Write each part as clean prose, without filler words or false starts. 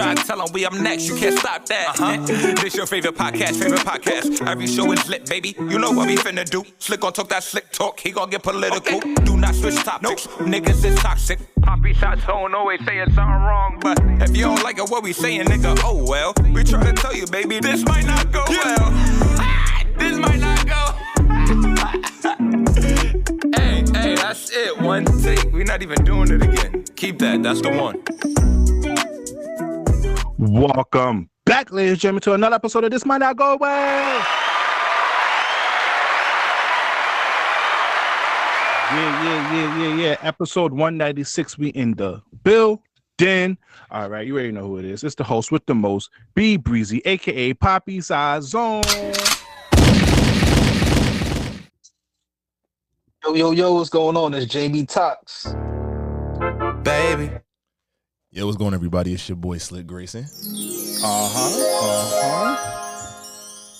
Try to tell them we up next, you can't stop that. This your favorite podcast. Every show is lit, baby. You know what we finna do. Slick gon' talk that slick talk, he gon' get political. Okay. Do not switch topics, niggas is toxic. Poppy shots don't always saying something wrong, but if you don't like it, what we saying, nigga, oh well. We try to tell you, baby, this might not go well. This might not go. Hey, that's it. One take. We're not even doing it again. Keep that. That's the one. Welcome back, ladies and gentlemen, to another episode of This Might Not Go Well. Yeah. Episode 196. We in the building. All right, you already know who it is. It's the host with the most, B Breezy, aka Poppy Size Zone. Yo, what's going on? It's JB Tox. Baby. Yo, what's going on, everybody? It's your boy Slick Grayson.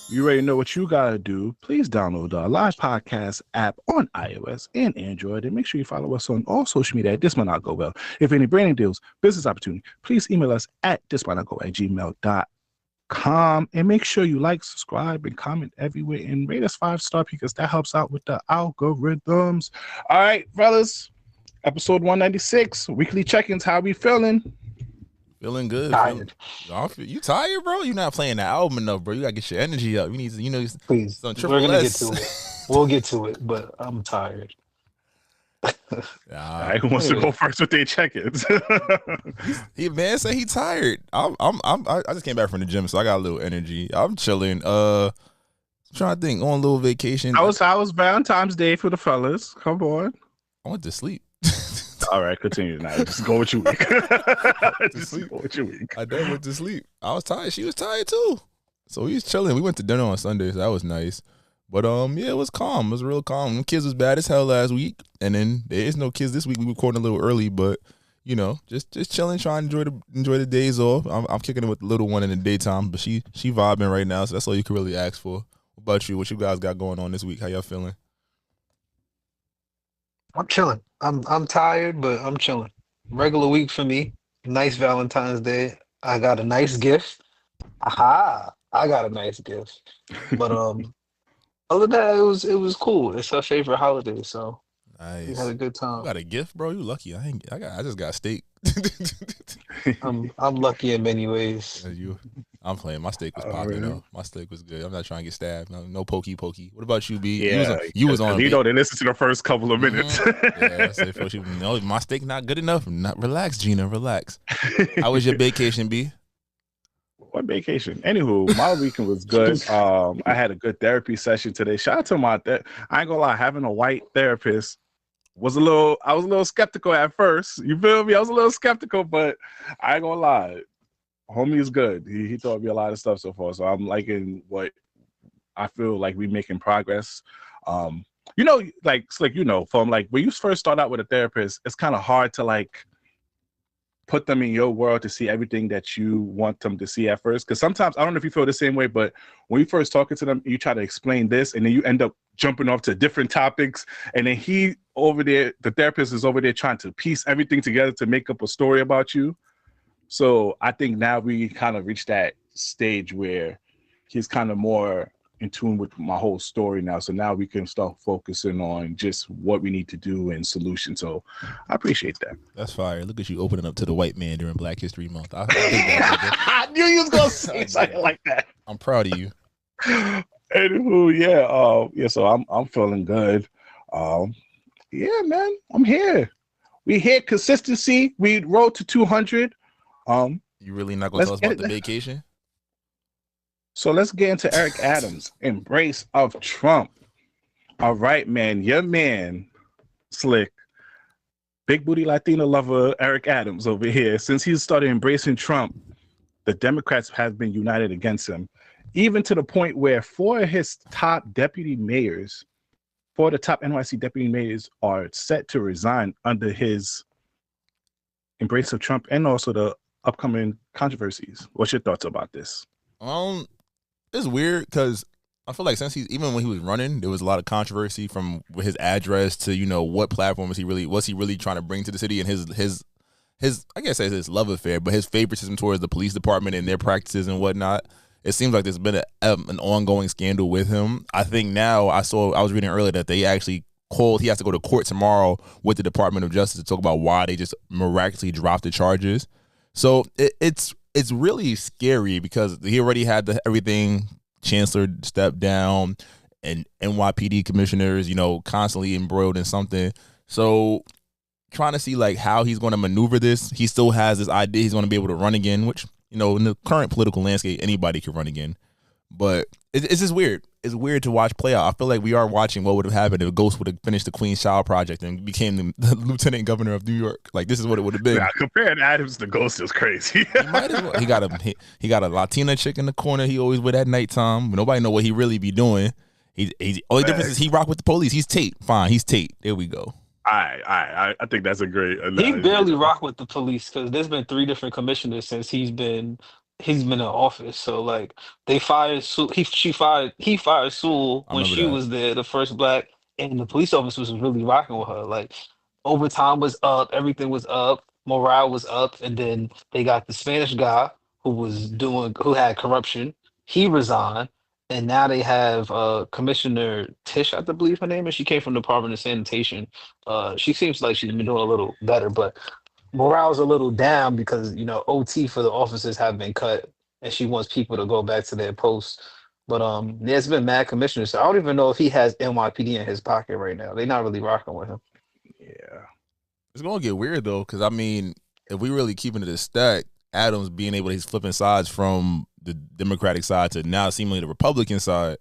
You already know what you gotta do. Please download the Live Podcast app on iOS and Android, and make sure you follow us on all social media at This Might Not Go Well. If any branding deals, business opportunity, please email us at thismightnotgo@gmail.com, and make sure you like, subscribe, and comment everywhere, and rate us 5-star because that helps out with the algorithms. All right, fellas, episode 196, weekly check-ins. How we feeling? Feeling good. Tired. You tired, bro? You're not playing that album enough, bro. You gotta get your energy up. You need to, Please, some we're gonna S. get to it. We'll get to it, but I'm tired. All right, who wants to go first with their check-ins? He man said he tired. I just came back from the gym, so I got a little energy. I'm chilling. I'm trying to think. On a little vacation. How was Valentine's Day for the fellas? Come on. I went to sleep. All right, continue now. Just go with your week. Go with your week. I done went to sleep. I was tired. She was tired too. So we was chilling. We went to dinner on Sunday, so that was nice. But yeah, it was calm. It was real calm. The kids was bad as hell last week, and then there is no kids this week. We recording a little early, but you know, just chilling, trying to enjoy the days off. I'm kicking it with the little one in the daytime, but she vibing right now, so that's all you can really ask for. What about you? What you guys got going on this week? How y'all feeling? I'm chilling. I'm tired, but I'm chilling. Regular week for me. Nice Valentine's Day. I got a nice gift. Aha! I got a nice gift. But other than that, it was cool. It's her favorite holiday, so Nice. we had a good You time. got a gift, bro? You lucky. I just got steak. I'm lucky in many ways. I'm playing. My steak was Oh, popping really? though. My steak was good. I'm not trying to get stabbed. No pokey. What about you, B? Yeah, you was on. You know, they listen to the first couple of minutes. Yeah, I said first. No, my steak not good enough. Not relax, Gina. Relax. How was your vacation, B? What vacation? Anywho, my weekend was good. I had a good therapy session today. Shout out to I ain't gonna lie, having a white therapist I was a little skeptical at first. You feel me? I was a little skeptical, but I ain't gonna lie. Homie is good. He taught me a lot of stuff so far. So I'm liking what I feel like we making progress. You know, like you know, from like when you first start out with a therapist, it's kind of hard to like put them in your world to see everything that you want them to see at first. Because sometimes, I don't know if you feel the same way, but when you first talking to them, you try to explain this, and then you end up jumping off to different topics. And then he over there, the therapist is over there trying to piece everything together to make up a story about you. So I think now we kind of reached that stage where he's kind of more in tune with my whole story now. So now we can start focusing on just what we need to do and solutions. So I appreciate that. That's fire. Look at you opening up to the white man during Black History Month. I think that, I knew you was going to say something like that. I'm proud of you. Anywho, yeah. So I'm feeling good. Yeah, man, I'm here. We hit consistency. We rode to 200. You really not gonna tell us about the vacation? So let's get into Eric Adams' embrace of Trump. All right, man. Your man, Slick, big booty Latino lover Eric Adams over here. Since he started embracing Trump, the Democrats have been united against him, even to the point where four of the top NYC deputy mayors are set to resign under his embrace of Trump and also the upcoming controversies. What's your thoughts about this? It's weird because I feel like since even when he was running, there was a lot of controversy from his address to, you know, what platform was he really trying to bring to the city, and his I guess his love affair, but his favoritism towards the police department and their practices and whatnot. It seems like there's been an ongoing scandal with him. I think now I was reading earlier that they actually he has to go to court tomorrow with the Department of Justice to talk about why they just miraculously dropped the charges. So it's really scary because he already had everything. Chancellor stepped down, and NYPD commissioners, constantly embroiled in something. So trying to see like how he's going to maneuver this. He still has this idea he's going to be able to run again, which in the current political landscape, anybody can run again. But it's just weird. It's weird to watch play out. I feel like we are watching what would have happened if Ghost would have finished the Queen's Child Project and became the lieutenant governor of New York. Like, this is what it would have been. Yeah, comparing Adams to Ghost is crazy. He might as well. He got a Latina chick in the corner he always with at nighttime. Nobody know what he really be doing. Only difference is he rock with the police. He's Tate. Fine, he's Tate. There we go. I think that's a great analogy. He barely rock with the police because there's been 3 different commissioners since he's been in office. So like they fired he fired Sewell when she was there, the first black, and the police officers was really rocking with her. Like overtime was up, everything was up, morale was up, and then they got the Spanish guy who had corruption. He resigned. And now they have Commissioner Tish, I believe her name is. She came from the Department of Sanitation. She seems like she's been doing a little better, but morale's a little down because OT for the officers have been cut, and she wants people to go back to their posts. But there's been mad commissioners, so I don't even know if he has NYPD in his pocket right now. They're not really rocking with him. Yeah, it's gonna get weird though, because I mean, if we really keeping it a stack, Adams being able to he's flipping sides from the Democratic side to now seemingly the Republican side,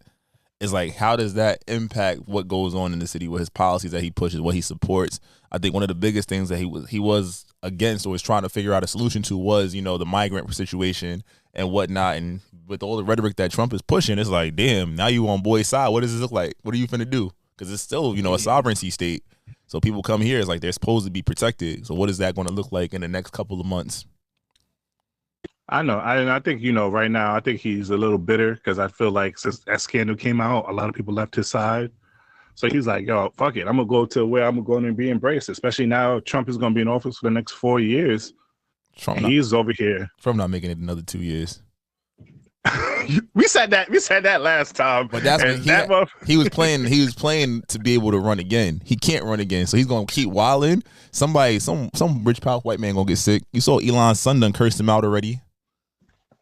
is like, how does that impact what goes on in the city with his policies that he pushes, what he supports? I think one of the biggest things that he was against or was trying to figure out a solution to was, the migrant situation and whatnot. And with all the rhetoric that Trump is pushing, it's like, damn, now you on boy's side. What does this look like? What are you finna do? Because it's still, a sovereignty state. So people come here, it's like they're supposed to be protected. So what is that going to look like in the next couple of months? I know. I think, right now, I think he's a little bitter because I feel like since that scandal came out, a lot of people left his side. So he's like, yo, fuck it. I'm going to go to where I'm going to be embraced, especially now Trump is going to be in office for the next 4 years. He's over here. Trump not making it another 2 years. We said that last time. But that's what he was playing. He was playing to be able to run again. He can't run again, so he's gonna keep wilding. Some rich powerful white man gonna get sick. You saw Elon's son done cursed him out already.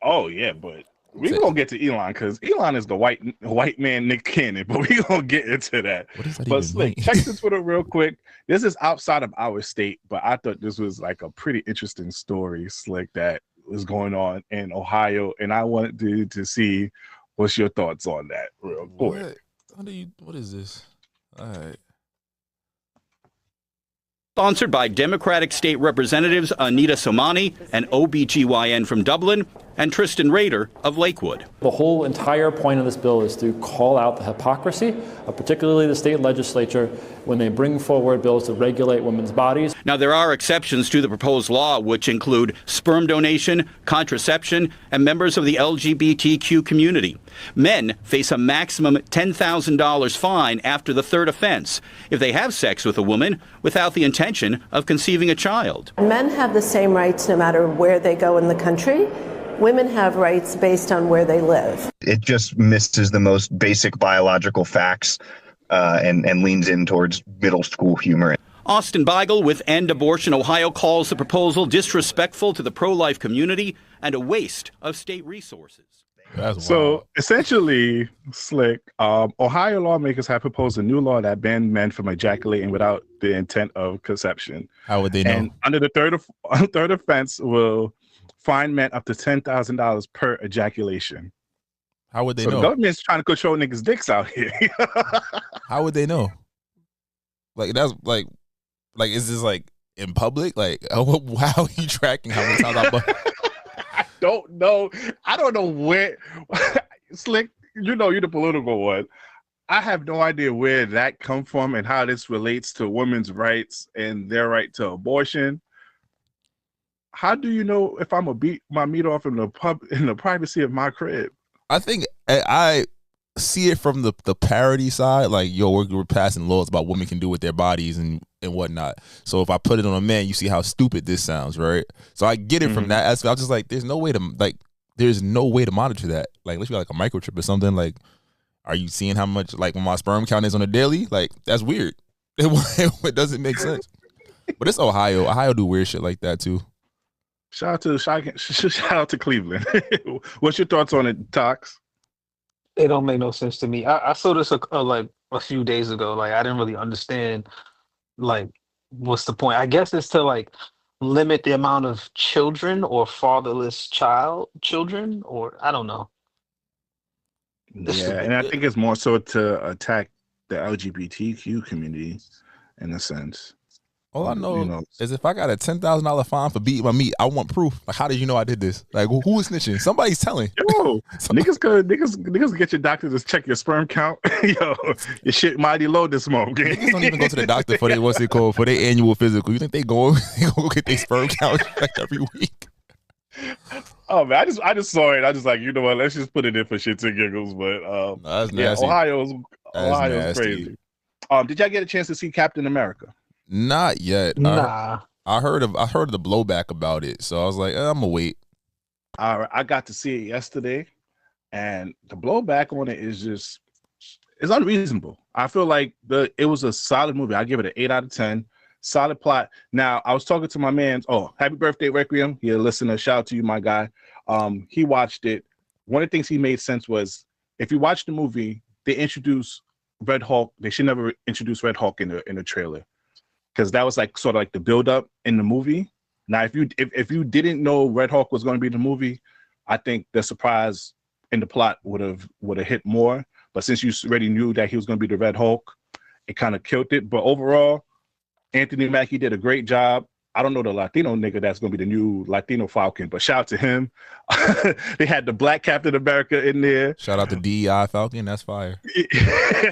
Oh yeah, but we gonna get to Elon because Elon is the white man Nick Cannon. But we gonna get into that. What does that but even Slick, mean? check this Twitter real quick. This is outside of our state, but I thought this was like a pretty interesting story, Slick, that was going on in Ohio, and I wanted to see what's your thoughts on that real quick. What is this? All right. Sponsored by Democratic State Representatives Anita Somani, an OBGYN from Dublin, and Tristan Rader of Lakewood. The whole entire point of this bill is to call out the hypocrisy of particularly the state legislature when they bring forward bills to regulate women's bodies. Now, there are exceptions to the proposed law, which include sperm donation, contraception, and members of the LGBTQ community. Men face a maximum $10,000 fine after the 3rd offense if they have sex with a woman without the intention of conceiving a child. Men have the same rights no matter where they go in the country. Women have rights based on where they live. It just misses the most basic biological facts and leans in towards middle school humor. Austin Beigel with End Abortion Ohio calls the proposal disrespectful to the pro-life community and a waste of state resources. So essentially, Slick, Ohio lawmakers have proposed a new law that banned men from ejaculating without the intent of conception. How would they know? And under the third offense will fine men up to $10,000 per ejaculation. How would they know? The government's trying to control niggas' dicks out here. How would they know? Like that's like is this like in public? Like how are you tracking how many times I don't know. I don't know where. Slick, you're the political one. I have no idea where that come from and how this relates to women's rights and their right to abortion. How do you know if I'm gonna beat my meat off in the privacy of my crib? I think see it from the parody side, like, yo, we're passing laws about what women can do with their bodies and whatnot. So if I put it on a man, you see how stupid this sounds, right? So I get it from that aspect. I was just like, there's no way to monitor that. Like, unless you got like a microchip or something. Like, are you seeing how much, like, when my sperm count is on a daily? Like, that's weird. It doesn't make sense. But it's Ohio. Ohio do weird shit like that too. Shout out to Cleveland. What's your thoughts on it, Tox? It don't make no sense to me. I saw this like a few days ago. Like I didn't really understand like what's the point. I guess it's to like limit the amount of children or fatherless children, or I don't know. Yeah, and I think it's more so to attack the LGBTQ community in a sense. All I know is if I got a $10,000 fine for beating my meat, I want proof. Like, how did you know I did this? Like, who is snitching? Somebody's telling. Yo, niggas get your doctor to check your sperm count. Yo, your shit mighty low this month. Niggas don't even go to the doctor for their annual physical. You think they go get their sperm count checked every week? Oh man, I just saw it. I just like, you know what? Let's just put it in for shits and giggles. But that's yeah, nasty. Ohio's nasty. crazy. Did y'all get a chance to see Captain America? Not yet. Nah. I heard of the blowback about it, so I was like, I'm gonna wait. I got to see it yesterday, and the blowback on it is just it's unreasonable. I feel like it was a solid movie. I give it an 8 out of 10. Solid plot. Now I was talking to my man. Oh, happy birthday, Requiem. He a listener. Shout out to you, my guy. He watched it. One of the things he made sense was if you watch the movie, they introduce Red Hulk. They should never introduce Red Hulk in the trailer. Because that was like sort of like the build up in the movie. Now, if you didn't know Red Hulk was going to be in the movie, I think the surprise in the plot would have hit more. But since you already knew that he was going to be the Red Hulk, it kind of killed it. But overall, Anthony Mackie did a great job. I don't know the Latino nigga that's going to be the new Latino Falcon, but shout out to him. They had the Black Captain America in there. Shout out to DEI Falcon. That's fire.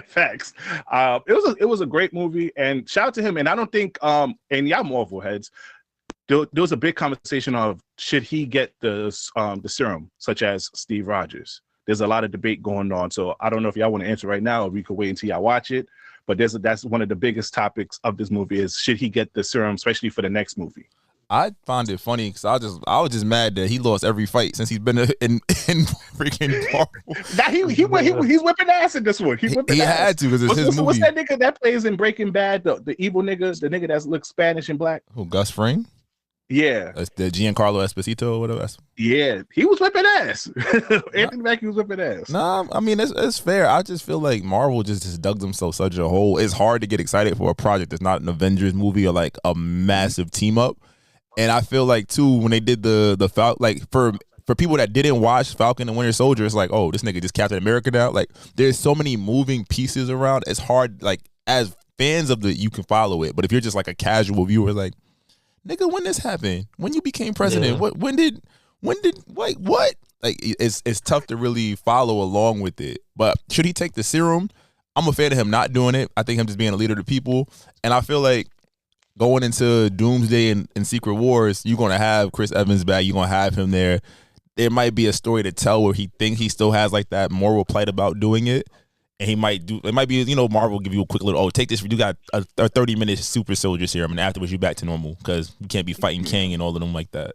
Facts. It was a great movie, and shout out to him. And I don't think and y'all Marvel heads, there was a big conversation of should he get the serum, such as Steve Rogers. There's a lot of debate going on, so I don't know if y'all want to answer right now, or we could wait until y'all watch it. But that's one of the biggest topics of this movie is should he get the serum, especially for the next movie. I found it funny because I was just mad that he lost every fight since he's been in freaking Marvel. Now he's whipping ass in this one. He had to because it's his movie. What's that nigga that plays in Breaking Bad? The evil nigga, the nigga that looks Spanish and black. Who, Gus Fring? Yeah, that's the Giancarlo Esposito or whatever. Yeah, he was whipping ass. Anthony Mackie was whipping ass. Nah, I mean it's fair. I just feel like Marvel just dug themselves such a hole. It's hard to get excited for a project that's not an Avengers movie or like a massive team up. And I feel like too when they did the Falcon, like for people that didn't watch Falcon and Winter Soldier, it's like, oh, this nigga just Captain America now. Like there's so many moving pieces around. It's hard. Like as fans of you can follow it, but if you're just like a casual viewer, like, nigga, when this happened? When you became president? Yeah. When did like what? Like it's tough to really follow along with it. But should he take the serum? I'm a fan of him not doing it. I think him just being a leader of the people. And I feel like going into Doomsday and Secret Wars, you're gonna have Chris Evans back, you're gonna have him there. There might be a story to tell where he thinks he still has like that moral plight about doing it. And he might do it might be, Marvel give you a quick little, take this, you got a 30-minute super soldier serum and afterwards you back to normal because you can't be fighting Kang and all of them like that.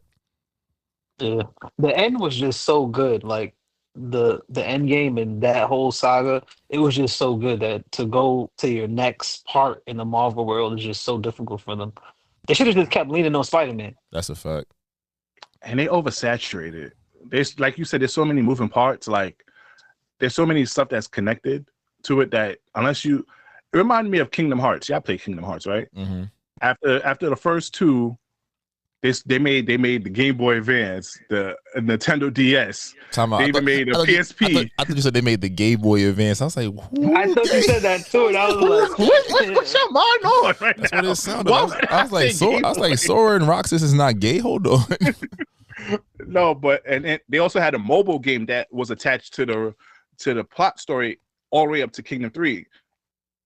Yeah. The end was just so good. Like the end game and that whole saga, it was just so good that to go to your next part in the Marvel world is just so difficult for them. They should have just kept leaning on Spider-Man. That's a fact. And they oversaturated. There's, like you said, there's so many moving parts, like there's so many stuff that's connected to it that unless it reminded me of Kingdom Hearts. Yeah, I played Kingdom Hearts, right? Mm-hmm. After the first two, they made the Game Boy Advance, the Nintendo DS. They even made a PSP. I thought you said they made the Game Boy Advance. I was like, I thought you said that too, and I was like, what's your mind on right That's now? what it sounded. I was like, Sora and Roxas is not gay. Hold on. No, but and they also had a mobile game that was attached to the plot story all the way up to Kingdom 3.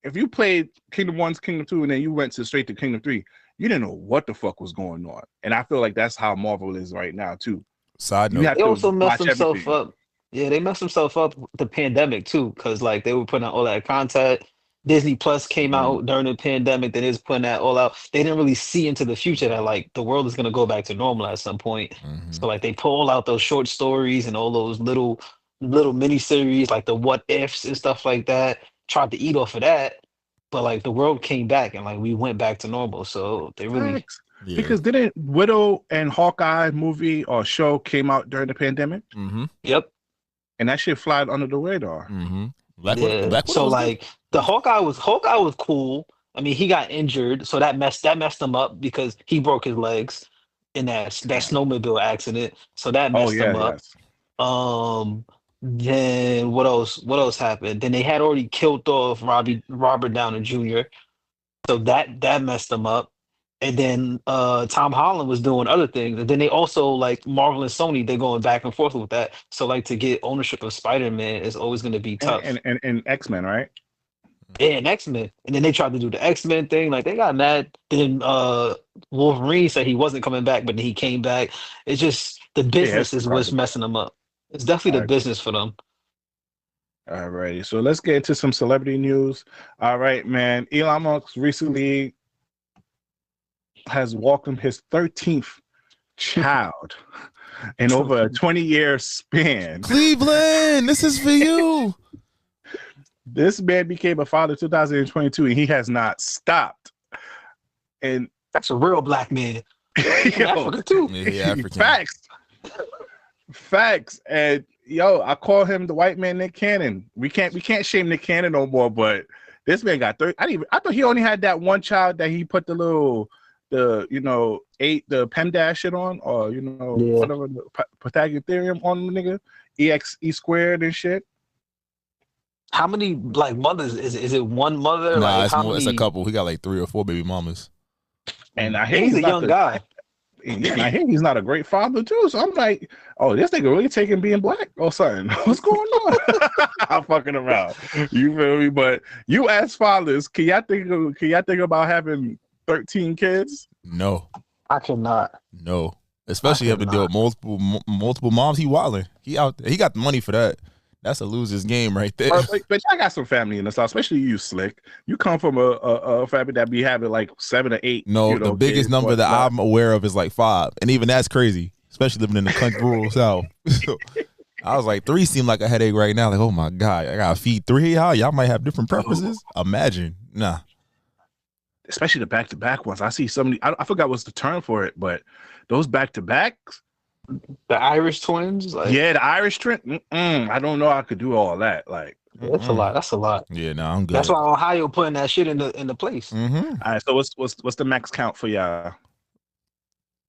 If you played Kingdom 1, Kingdom 2, and then you went straight to Kingdom 3, you didn't know what the fuck was going on. And I feel like that's how Marvel is right now too. Side note, they also messed themselves up. Yeah, they messed themselves up with the pandemic too, because like they were putting out all that content. Disney Plus came out during the pandemic. They was putting that all out. They didn't really see into the future that like the world is gonna go back to normal at some point. So like they pull out those short stories and all those little mini series, like the what ifs and stuff like that. Tried to eat off of that, but like the world came back and like we went back to normal. So they really Facts. Because didn't Widow and Hawkeye movie or show came out during the pandemic? Yep. And that shit flied under the radar. Black Yeah. Widow So was like the Hawkeye was cool. I mean, he got injured, so that messed him up because he broke his legs in that snowmobile accident. So that messed him up. Then what else? What else happened? Then they had already killed off Robert Downey Jr. So that messed them up. And then Tom Holland was doing other things. And then they also like Marvel and Sony, they're going back and forth with that. So like to get ownership of Spider-Man is always going to be tough. And X-Men, right? Yeah, and X-Men. And then they tried to do the X-Men thing. Like they got mad. Then Wolverine said he wasn't coming back, but then he came back. It's just the business is what's messing them up. It's definitely the business for them. All righty. So let's get into some celebrity news. All right, man. Elon Musk recently has welcomed his 13th child in over a 20-year span. Cleveland, this is for you. This man became a father in 2022, and he has not stopped. And that's a real black man. Africa too. Yeah, African. Facts. And yo, I call him the white man Nick Cannon. We can't shame Nick Cannon no more. But this man got 30. I thought he only had that one child that he put the PEMDAS shit on, or whatever, the Pythagorean theorem on the nigga, E squared and shit. How many like mothers is it? One mother? Nah, like, it's more. It's a couple. He got like 3 or 4 baby mamas. And I hear he's a young guy. And I hear he's not a great father too. So I'm like, oh, this nigga really taking being black or something. What's going on? I'm fucking around. You feel me? But you as fathers, can y'all think about having 13 kids? No, I cannot. No, especially having to deal with multiple moms. He wilding. He out there. He got the money for that. That's a loser's game right there. But y'all got some family in the South, especially you, Slick. You come from a family that be having like 7 or 8. No, the biggest number that I'm aware of is like 5, and even that's crazy, especially living in the country, rural South. So, I was like 3 seemed like a headache right now. Like, oh my god, I gotta feed 3 y'all might have different preferences. Imagine, nah. Especially the back-to-back ones. I see somebody. I forgot what's the term for it, but those back-to-backs. The Irish twins, like the Irish twin. I don't know. I could do all that. Like that's a lot. That's a lot. Yeah, no, I'm good. That's why Ohio putting that shit in the place. All right. So what's the max count for y'all?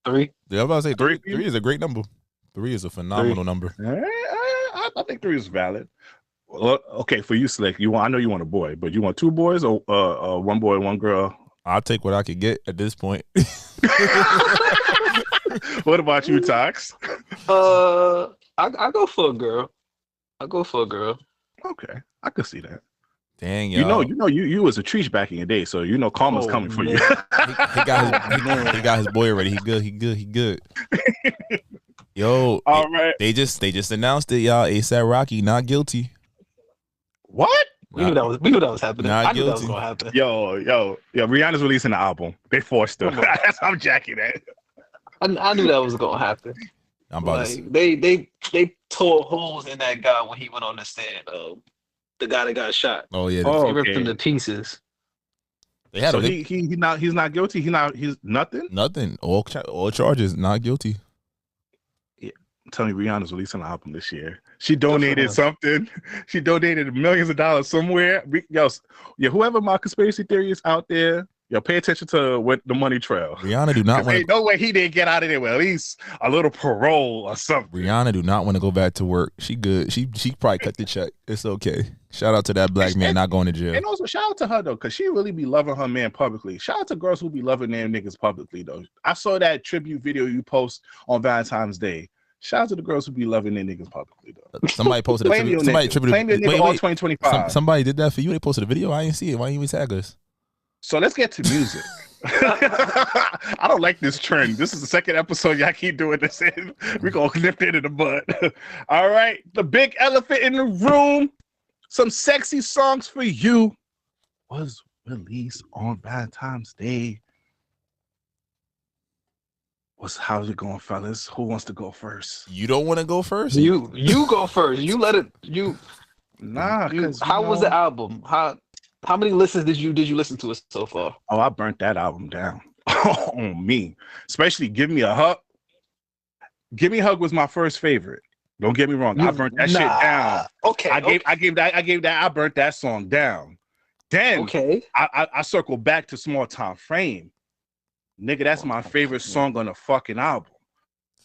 3. Yeah, I was about to say 3. 3 is a great number. 3 is a phenomenal number. I think 3 is valid. Well, okay, for you, Slick. I know you want a boy, but you want 2 boys or 1 boy, 1 girl? I'll take what I could get at this point. What about you, Tox? I go for a girl. Okay, I could see that. Dang, yo. You was a treat back in your day, so karma's coming for you. he got his boy already. He good. Yo, all right. They just announced it, y'all. ASAP Rocky not guilty. What? We knew that was happening. I knew that was gonna happen. Yo, Rihanna's releasing the album. They forced her. I'm jacking that. I knew that was gonna happen. I'm about to say. They tore holes in that guy when he went on the stand. The guy that got shot. Oh yeah, they ripped him to pieces. They had he's not guilty. He's nothing. Nothing. All charges. Not guilty. Yeah, I'm telling you, Rihanna's releasing an album this year. She donated something. She donated millions of dollars somewhere. Whoever my conspiracy theory is out there, pay attention to what the money trail. Rihanna do not want. No way he didn't get out of there with at least a little parole or something. Rihanna do not want to go back to work. She good. She probably cut the check. It's okay. Shout out to that black man not going to jail. And also shout out to her though, because she really be loving her man publicly. Shout out to girls who be loving their niggas publicly though. I saw that tribute video you post on Valentine's Day. Shout out to the girls who be loving their niggas publicly though. Somebody posted a tribute. Somebody claim your nigga all 2025. Somebody did that for you. They posted a video. I didn't see it. Why didn't you tag us? So let's get to music. I don't like this trend. This is the second episode y'all keep doing this in. We're going to nip it in the bud. All right. The big elephant in the room. Some sexy songs for you was released on Valentine's Day. How's it going, fellas? Who wants to go first? You don't want to go first? You go first. You let it. Nah. How was the album? How many listens did you listen to it so far? Oh, I burnt that album down on me. Especially Give Me a Hug. Give Me a Hug was my first favorite. Don't get me wrong. I burnt that shit down. Okay. I burnt that song down. Then okay. I circled back to Small Time Fame. Nigga, that's my favorite song on the fucking album.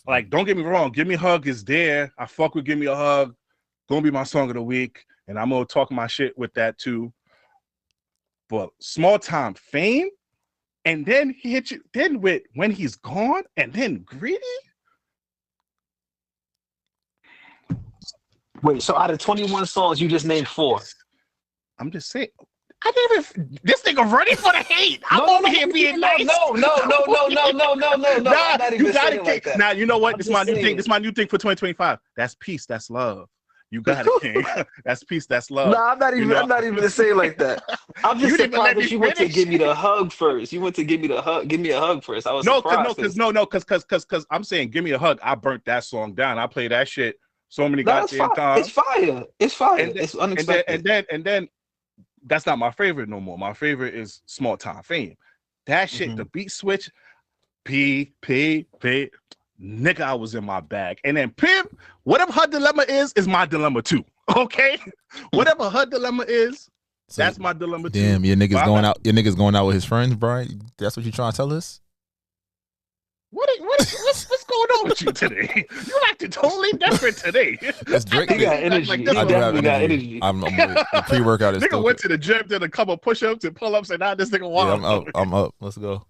Like, don't get me wrong. Give Me a Hug is there. I fuck with Give Me a Hug. Gonna be my song of the week. And I'm gonna talk my shit with that too. But Small Time Fame, and then he hit you, then with When He's Gone, and then Greedy. Wait, so out of 21 songs, you just named 4. I'm just saying. I didn't even. This nigga ready for the hate. I'm over here being nice. No. Nah, you got it, like now you know what? This is my new thing. This is my new thing for 2025. That's peace. That's love. You got it, King. That's peace. That's love. No, I'm not even. I'm not even saying like that. I'm just surprised that you went to give me the hug first. You went to give me the hug. Give me a hug first. I was surprised. Because I'm saying Give Me a Hug. I burnt that song down. I play that shit so many goddamn times. It's fire. It's unexpected. And then that's not my favorite no more. My favorite is Small Time Fame. That shit, the beat switch, P. Nigga, I was in my bag. And then Pimp, whatever her dilemma is my dilemma too. Okay? Whatever her dilemma is, that's my dilemma too. Damn, your nigga's going out with his friends, Brian. That's what you trying to tell us? What's going on with you today? You acting totally different today. That's Drake. He got energy. He definitely got energy. I'm pre-workout is nigga went to the gym, did a couple push-ups and pull-ups, and now this nigga wild. Yeah, I'm up. Let's go.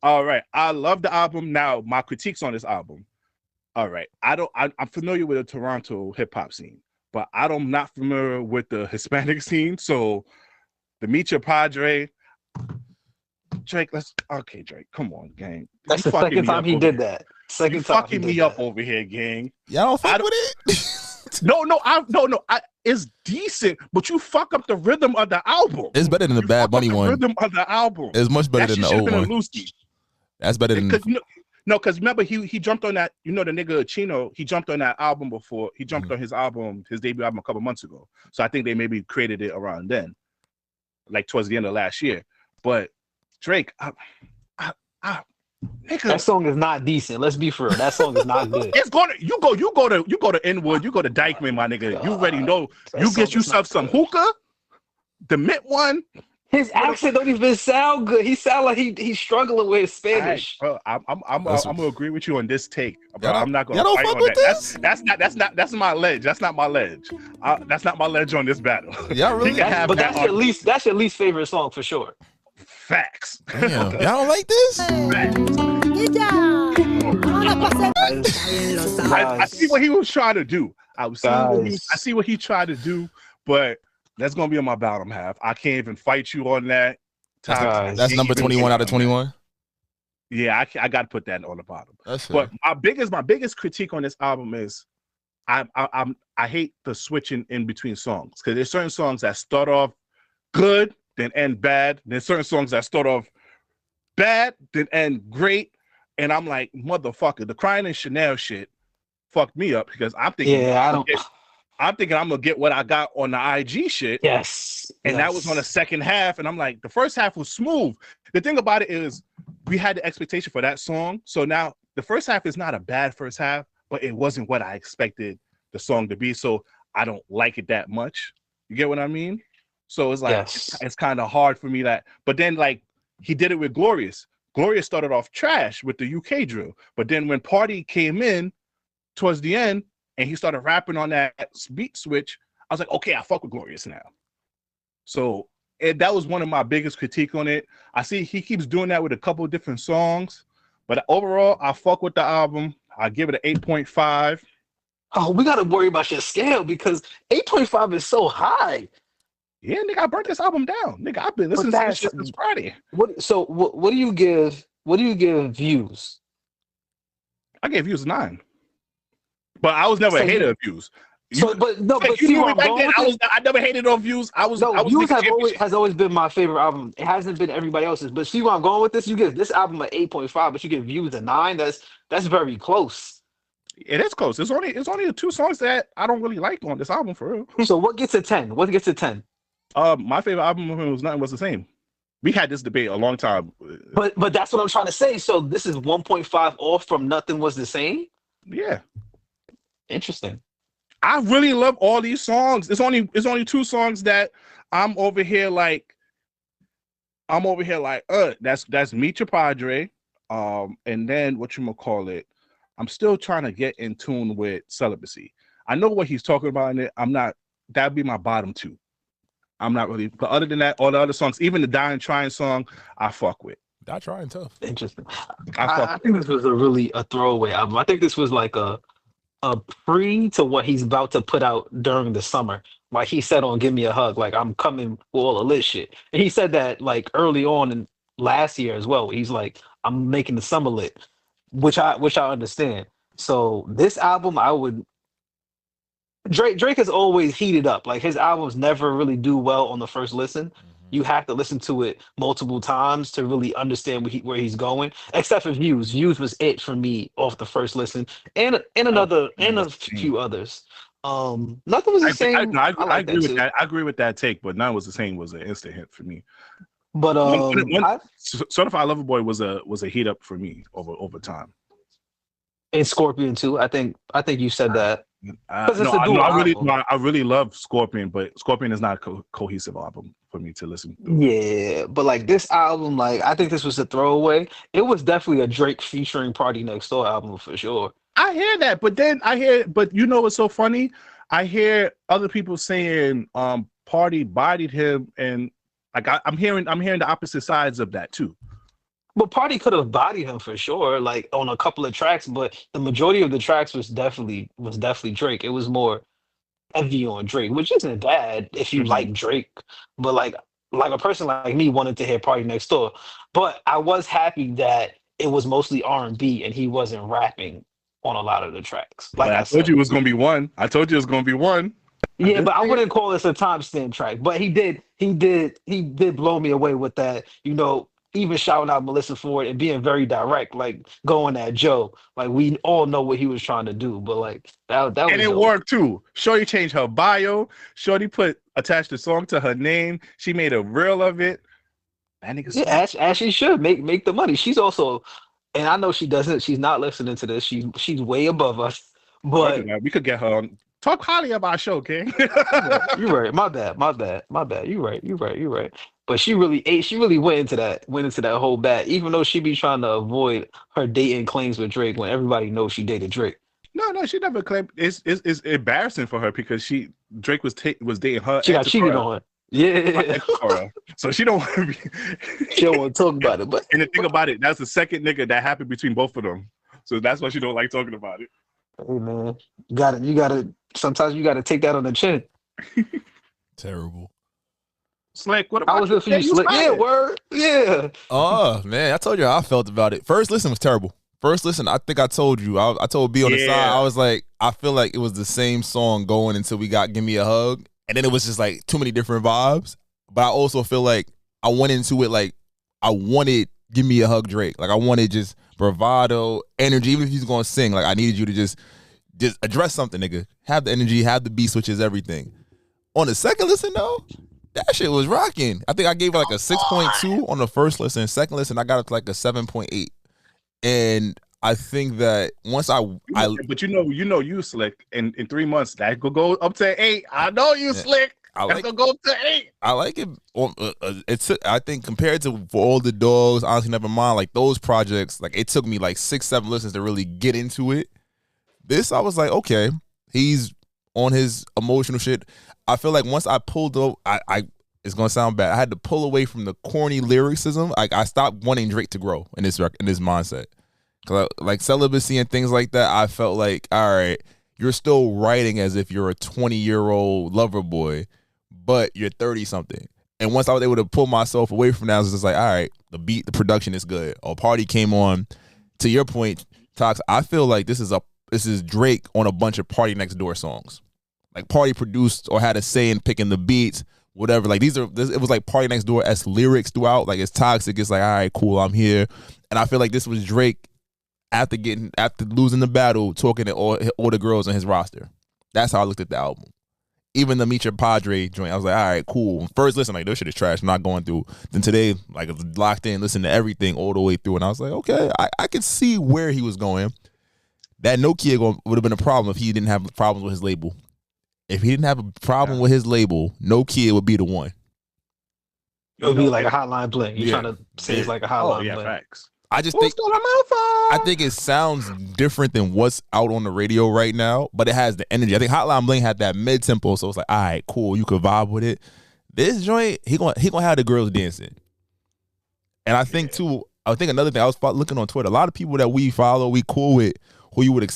All right. I love the album. Now, my critiques on this album. All right. I'm familiar with the Toronto hip-hop scene, but I'm not familiar with the Hispanic scene. So the Meet Your Padre, Drake, Drake, come on, gang. That's the second time he did that. Second time fucking me up over here, gang. Y'all don't fuck with it? No. It's decent, but you fuck up the rhythm of the album. It's better than the Bad Bunny one. Rhythm of the album. It's much better than the old one. That's better than because remember he jumped on that. You know the nigga Chino. He jumped on that album before. He jumped on his debut album a couple months ago. So I think they maybe created it around then, like towards the end of last year. But Drake, nigga, that song is not decent. Let's be for real. That song is not good. It's gonna you go to Inwood, you go to Dykeman, my nigga. You already know. You get yourself some hookah, the mint one. His accent don't even sound good. He sound like he's struggling with his Spanish. Right, bro, I'm gonna agree with you on this take, bro. I'm not gonna y'all don't fight fuck on with that. That's my ledge. That's not my ledge. That's not my ledge on this battle. Y'all really? But that's your least favorite song for sure. Facts. Damn, y'all don't like this? I see what he was trying to do. I see what he tried to do, but that's gonna be on my bottom half. I can't even fight you on that. That's number 21 out of 21. Yeah, I got to put that on the bottom. But my biggest critique on this album is I hate the switching in between songs, because there's certain songs that start off good then end bad. There's certain songs that start off bad then end great, and I'm like, motherfucker, the Crying in Chanel shit fucked me up, because I'm thinking I'm gonna get what I got on the IG shit. Yes. And that was on the second half. And I'm like, the first half was smooth. The thing about it is we had the expectation for that song. So now the first half is not a bad first half, but it wasn't what I expected the song to be. So I don't like it that much. You get what I mean? So it's like, it's kind of hard for me but then like he did it with Glorious. Glorious started off trash with the UK drill. But then when Party came in towards the end, and he started rapping on that beat switch, I was like, okay, I fuck with Glorious now. So that was one of my biggest critique on it. I see he keeps doing that with a couple of different songs, but overall, I fuck with the album. I give it an 8.5. Oh, we got to worry about your scale, because 8.5 is so high. Yeah, nigga, I burnt this album down. Nigga, I've been listening to this shit since Friday. What do you give? What do you give Views? I gave Views a 9, but I was never a hater of Views. But you see knew where me I'm back going then. with this? I never hated on Views. I was Views nigga has always been my favorite album. It hasn't been everybody else's. But see where I'm going with this? You give this album an 8.5, but you give Views a 9. That's very close. It is close. It's only the 2 songs that I don't really like on this album for real. So what gets a 10? What gets a 10? My favorite album of him was Nothing Was the Same. We had this debate a long time. But that's what I'm trying to say. So this is 1.5 off from Nothing Was the Same? Yeah. Interesting. I really love all these songs. It's only 2 songs that I'm over here like that's Meet Your Padre. And then whatchamacallit, I'm still trying to get in tune with Celibacy. I know what he's talking about in it. That'd be my bottom 2. I'm not really, but other than that, all the other songs, even the Dying Trying song, I fuck with. Die Trying tough. Interesting. I think this was a throwaway album. I think this was like a pre to what he's about to put out during the summer. Like he said on Give Me a Hug, like I'm coming with all the lit shit. And he said that like early on in last year as well. He's like, I'm making the summer lit, which I understand. So this album, Drake has always heated up. Like his albums never really do well on the first listen. You have to listen to it multiple times to really understand where he's going. Except for Views. Views was it for me off the first listen, and a few others. Nothing Was the Same. I agree with that. I agree with that take, but Nothing Was the Same was an instant hit for me. But Certified Lover Boy was a heat up for me over time. And Scorpion too. I think you said that. I really love Scorpion, but Scorpion is not a cohesive album for me to listen to. Yeah, but like this album, like I think this was a throwaway. It was definitely a Drake featuring PartyNextDoor album for sure. I hear that, but you know what's so funny? I hear other people saying Party bodied him, and like I'm hearing the opposite sides of that too. Well, Party could have bodied him for sure, like on a couple of tracks, but the majority of the tracks was definitely Drake. It was more heavy on Drake, which isn't bad if you like Drake, but like a person like me wanted to hear PartyNextDoor. But I was happy that it was mostly R&B and he wasn't rapping on a lot of the tracks. Like I told you it was gonna be one. Yeah, but I wouldn't call this a timestamp track. But he did blow me away with that. You know, even shouting out Melissa Ford and being very direct, like going at Joe. Like we all know what he was trying to do, but like that was and it worked too. Shorty changed her bio. Shorty attached the song to her name. She made a reel of it. That nigga. As she should make the money. She's also, and I know she doesn't. She's not listening to this. She's way above us. But we could get her on. Talk highly of our show, King. You're right. My bad. You're right. But she really went into that whole bat, even though she be trying to avoid her dating claims with Drake when everybody knows she dated Drake. No, she never claimed. It's embarrassing for her because Drake was dating her. She got cheated on. Yeah. So she don't want to be. She don't want to talk about it. But and the thing about it, that's the second nigga that happened between both of them. So that's why she don't like talking about it. Hey man, you gotta. Sometimes you gotta take that on the chin. Terrible. Slick, what about I was good for you, Slick. Yeah, word. Yeah. Oh man, I told you how I felt about it. First listen was terrible. First listen, I think I told you. I told B on the side. I was like, I feel like it was the same song going until we got Give Me a Hug, and then it was just like too many different vibes. But I also feel like I went into it like I wanted Give Me a Hug Drake. Like I wanted just bravado, energy. Even if he's gonna sing, like I needed you to just address something, nigga. Have the energy, have the beat switches, everything. On the second listen though, that shit was rocking. I think I gave it like a 6.2 on the first listen. Second listen, I got it to like a 7.8. And I think that once but you know you Slick in 3 months that could go up to 8. I know you Slick. That's gonna go up to 8. I like it. I think compared to For All the Dogs, Honestly Never Mind, like those projects, like it took me like 6-7 listens to really get into it. This I was like, okay, he's on his emotional shit. I feel like once I pulled up, it's gonna sound bad. I had to pull away from the corny lyricism. Like I stopped wanting Drake to grow in this mindset. Cause like Celibacy and things like that, I felt like, all right, you're still writing as if you're a 20-year-old lover boy, but you're 30 something. And once I was able to pull myself away from that, I was just like, all right, the beat, the production is good. Or Party came on. To your point, Tox, I feel like this is Drake on a bunch of PartyNextDoor songs. Like Party produced or had a say in picking the beats, whatever. Like it was like PartyNextDoor-esque lyrics throughout. Like it's toxic. It's like, all right, cool, I'm here. And I feel like this was Drake after losing the battle, talking to all the girls on his roster. That's how I looked at the album. Even the Meet Your Padre joint, I was like, all right, cool. First listen, like, this shit is trash. I'm not going through. Then today, like, I was locked in, listened to everything all the way through. And I was like, okay, I could see where he was going. That Nokia would have been a problem if he didn't have problems with his label. If he didn't have a problem with his label, Nokia would be the one. It would be like a hotline bling. You're trying to say it's like a hotline bling. Facts. I just think it sounds different than what's out on the radio right now, but it has the energy. I think Hotline Bling had that mid tempo, so it's like, all right, cool, you could vibe with it. This joint, he gonna have the girls dancing. And I think too, another thing, I was looking on Twitter, a lot of people that we follow, we cool with, who you would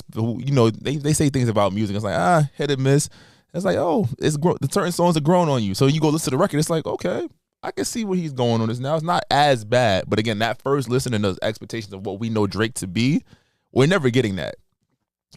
they say things about music. It's like, hit or miss. It's like, oh, the certain songs are growing on you. So you go listen to the record, it's like, okay, I can see what he's going on this now. It's not as bad. But again, that first listen and those expectations of what we know Drake to be, we're never getting that.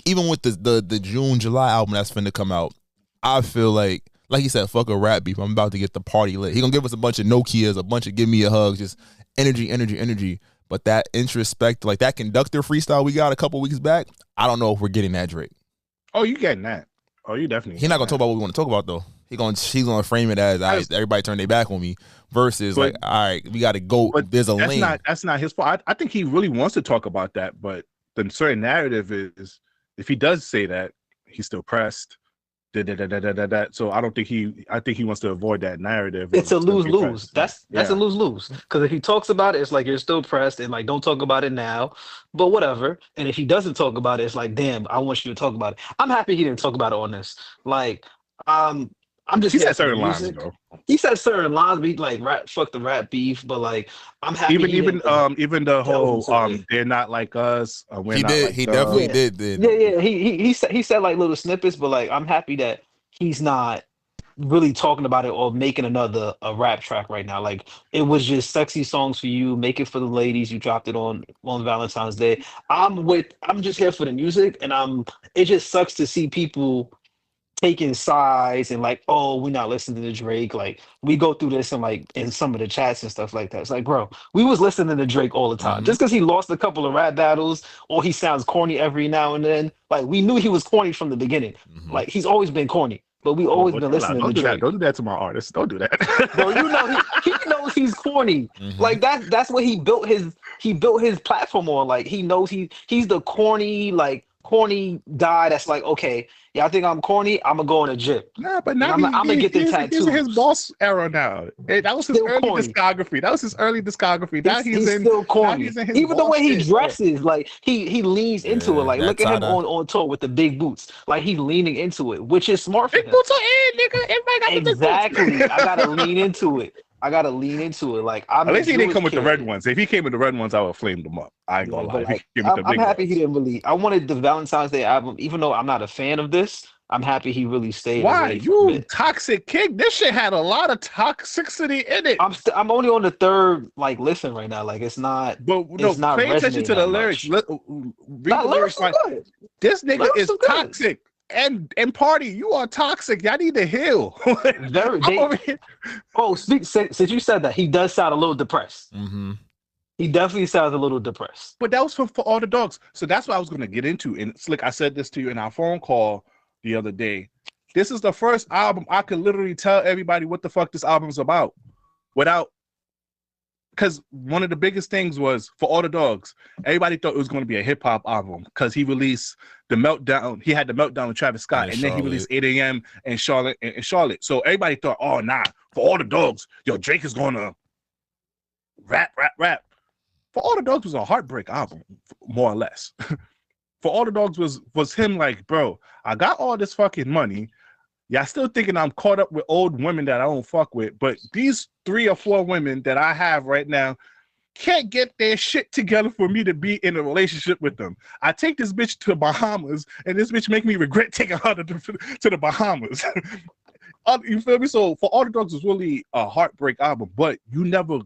Even with the June, July album that's finna come out, I feel like he said, fuck a rap beef. I'm about to get the party lit. He gonna give us a bunch of Nokias, a bunch of give me a hug, just energy. But that introspect, like that conductor freestyle we got a couple weeks back, I don't know if we're getting that Drake. Oh, you getting that. Oh, you definitely. He's not gonna talk about what we want to talk about though. He's gonna frame it as, all right, everybody turn their back on me, versus like, all right, we got to go. There's a lane. That's not his fault. I think he really wants to talk about that, but the certain narrative is, if he does say that, he's still pressed. So I think he wants to avoid that narrative. It's a lose-lose. That's a lose-lose. Because if he talks about it, it's like you're still pressed and like don't talk about it now, but whatever. And if he doesn't talk about it, it's like, damn, I want you to talk about it. I'm happy he didn't talk about it on this. Like, I'm just. He said certain lines, bro. He said certain lines, be like, fuck the rap beef, but like, I'm happy. Even the whole they're not like us. He definitely did. Yeah. He said like little snippets, but like, I'm happy that he's not really talking about it or making a rap track right now. Like, it was just sexy songs for you, make it for the ladies. You dropped it on Valentine's Day. I'm just here for the music, and it just sucks to see people taking sides and like, oh, we're not listening to Drake. Like, we go through this and like in some of the chats and stuff like that. It's like, bro, we was listening to Drake all the time. Just because he lost a couple of rap battles or he sounds corny every now and then, like, we knew he was corny from the beginning. Like, he's always been corny, but we always been listening to Drake. Don't do that to my artists. Don't do that. Bro, you know he knows he's corny. Like, that's what he built his platform on. Like, he knows he's the corny guy that's like, okay, yeah, I think I'm corny, I'm gonna go in a gym. Nah, but now I'm gonna get the tattoos. He's his boss era now. That was his early discography. Now he's still corny. Even the way he dresses, bro. like he leans into it. Like, look at him on tour with the big boots. Like, he's leaning into it, which is smart for him. Big boots are in, nigga. Everybody got the big boots. Exactly. I gotta lean into it. Like, at least he didn't come with the red ones. If he came with the red ones, I would have flamed them up. I ain't gonna lie. Like, I'm happy he didn't really. I wanted the Valentine's Day album, even though I'm not a fan of this. I'm happy he really stayed. Why, you toxic kid? This shit had a lot of toxicity in it. I'm only on the third like listen right now. Like, it's not. But no, pay attention to the lyrics. Read the lyrics. This nigga is toxic. And Party, you are toxic. Y'all need to heal. Since you said that, he does sound a little depressed. He definitely sounds a little depressed. But that was for all the dogs. So that's what I was going to get into. And Slick, I said this to you in our phone call the other day. This is the first album I could literally tell everybody what the fuck this album's about without. Because one of the biggest things was for all the dogs, everybody thought it was going to be a hip hop album because he released the Meltdown. He had the Meltdown with Travis Scott, and then he released 8 a.m. and Charlotte. So everybody thought, oh nah, for all the dogs, yo, Drake is going to rap. For all the dogs was a heartbreak album, more or less. For all the dogs was him like, bro, I got all this fucking money. Y'all still thinking I'm caught up with old women that I don't fuck with, but these 3 or 4 women that I have right now can't get their shit together for me to be in a relationship with them. I take this bitch to Bahamas, and this bitch make me regret taking her to the Bahamas. You feel me? So for All the Dogs, it's really a heartbreak album, but you never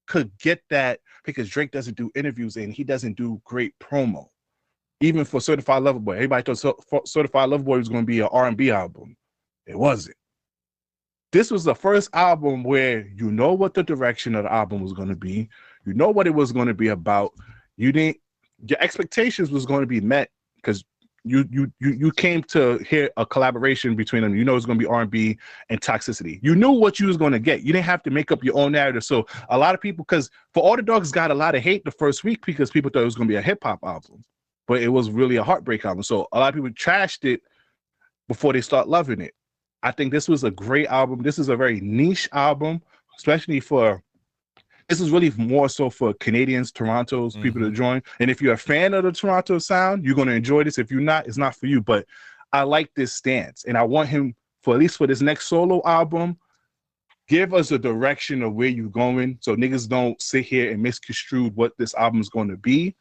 could get that because Drake doesn't do interviews and he doesn't do great promo. Even for Certified Lover Boy, everybody thought Certified Lover Boy was going to be an R&B album. It wasn't. This was the first album where you know what the direction of the album was going to be. You know what it was going to be about. Your expectations was going to be met because you came to hear a collaboration between them. You know it's going to be R&B and Toxicity. You knew what you was going to get. You didn't have to make up your own narrative. So a lot of people, because For All the Dogs got a lot of hate the first week because people thought it was going to be a hip hop album, but it was really a heartbreak album. So a lot of people trashed it before they start loving it. I think this was a great album. This is a very niche album, especially this is really more so for Canadians, Toronto's people to join. And if you're a fan of the Toronto sound, you're going to enjoy this. If you're not, it's not for you. But I like this stance. And I want him, for at least for this next solo album, give us a direction of where you're going so niggas don't sit here and misconstrue what this album is going to be.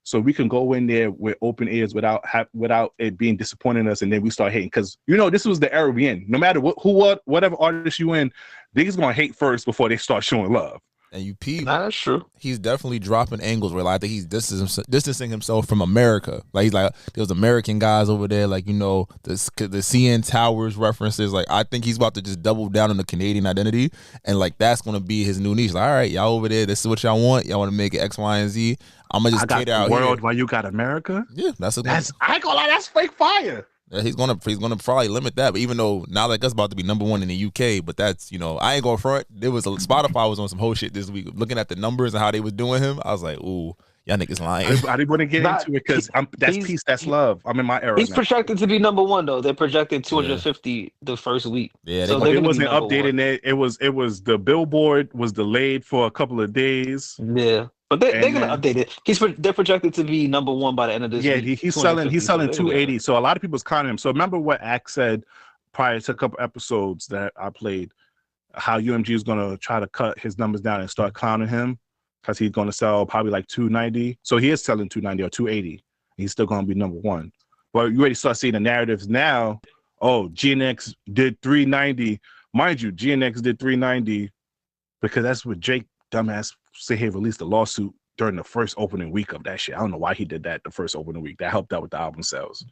So we can go in there with open ears without it being disappointing us, and then we start hating. Because this was the era we in. No matter whatever artist you in, niggas gonna hate first before they start showing love. And you peep. Nah, that's true. He's definitely dropping angles where I think he's distancing himself from America. Like he's like, there's American guys over there, like the CN Towers references. Like I think he's about to just double down on the Canadian identity, and like that's gonna be his new niche. Like, all right, y'all over there, this is what y'all want. Y'all want to make it X, Y, and Z. I'm gonna just cater out world here. While you got America. Yeah, I ain't gonna lie, that's fake fire. Yeah, he's gonna probably limit that, but even though now like that's about to be number one in the UK, but that's I ain't going front. Spotify was on some whole shit this week, looking at the numbers and how they was doing him. I was like, ooh, y'all niggas lying. I didn't want to get into it because that's peace, that's love. I'm in my era. He's projected to be number one though. They're projected 250 the first week. Yeah, so it wasn't updated. It was the Billboard was delayed for a couple of days. Yeah. But they're gonna update it. They're projected to be number one by the end of this week. Yeah, he's selling 280. So a lot of people's counting him. So remember what Axe said prior to a couple episodes that I played, how UMG is gonna try to cut his numbers down and start clowning him because he's gonna sell probably like 290. So he is selling 290 or 280. He's still gonna be number one. But you already start seeing the narratives now. Oh, GNX did 390. Mind you, GNX did 390 because that's what Jake dumbass say he released a lawsuit during the first opening week of that shit. I don't know why he did that the first opening week. That helped out with the album sales.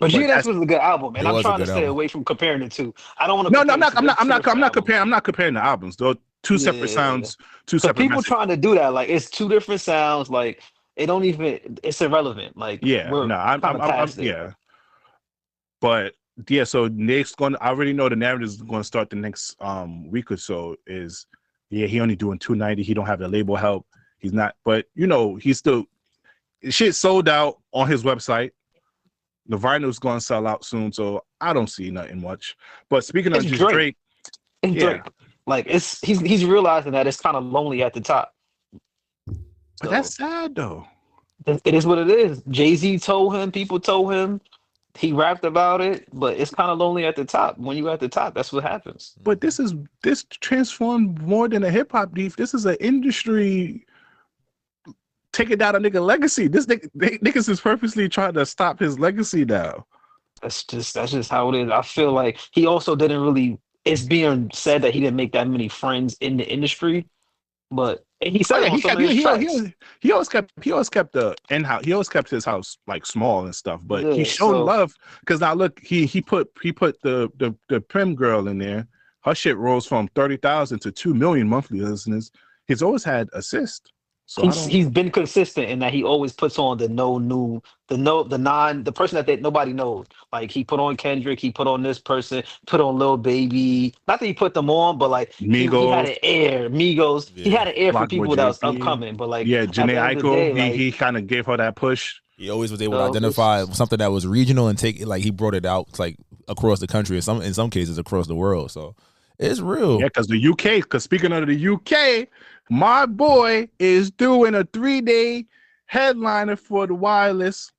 But GNX was a good album, and I'm trying to stay away from comparing the two. I don't want to. No, I'm not comparing the albums. Though two separate sounds, two separate. People messages. Trying to do that, like it's two different sounds. Like it don't even. It's irrelevant. Like I'm yeah. But yeah, so next I already know the narrative is going to start the next week or so. He only doing 290. He don't have the label help. He's not, but he's still shit sold out on his website. The vinyl's going to sell out soon, so I don't see nothing much. But speaking of Drake, Drake, like he's realizing that it's kind of lonely at the top. But that's sad though. It is what it is. Jay-Z told him, people told him. He rapped about it, but it's kind of lonely at the top. When you're at the top, that's what happens. But this transformed more than a hip hop beef. This is an industry taking down a nigga legacy. This niggas is purposely trying to stop his legacy now. That's just how it is. I feel like he also didn't really. It's being said that he didn't make that many friends in the industry, but he said he always kept the in-house. He always kept his house like small and stuff. But he showed love because now look, he put the Prim girl in there. Her shit rose from 30,000 to 2 million monthly listeners. He's always had assist. So he's been consistent in that he always puts on the person that nobody knows. Like he put on Kendrick, he put on this person, put on Lil Baby. Not that he put them on, but like Migos. He had an air. Migos. Yeah. He had an air for people that was JP. upcoming. But like Janae Aiko, he kind of gave her that push. He always was able to identify something that was regional and take it like he brought it out like across the country and in some cases across the world. So it's real. Yeah, because speaking of the UK, my boy is doing a 3-day headliner for the Wireless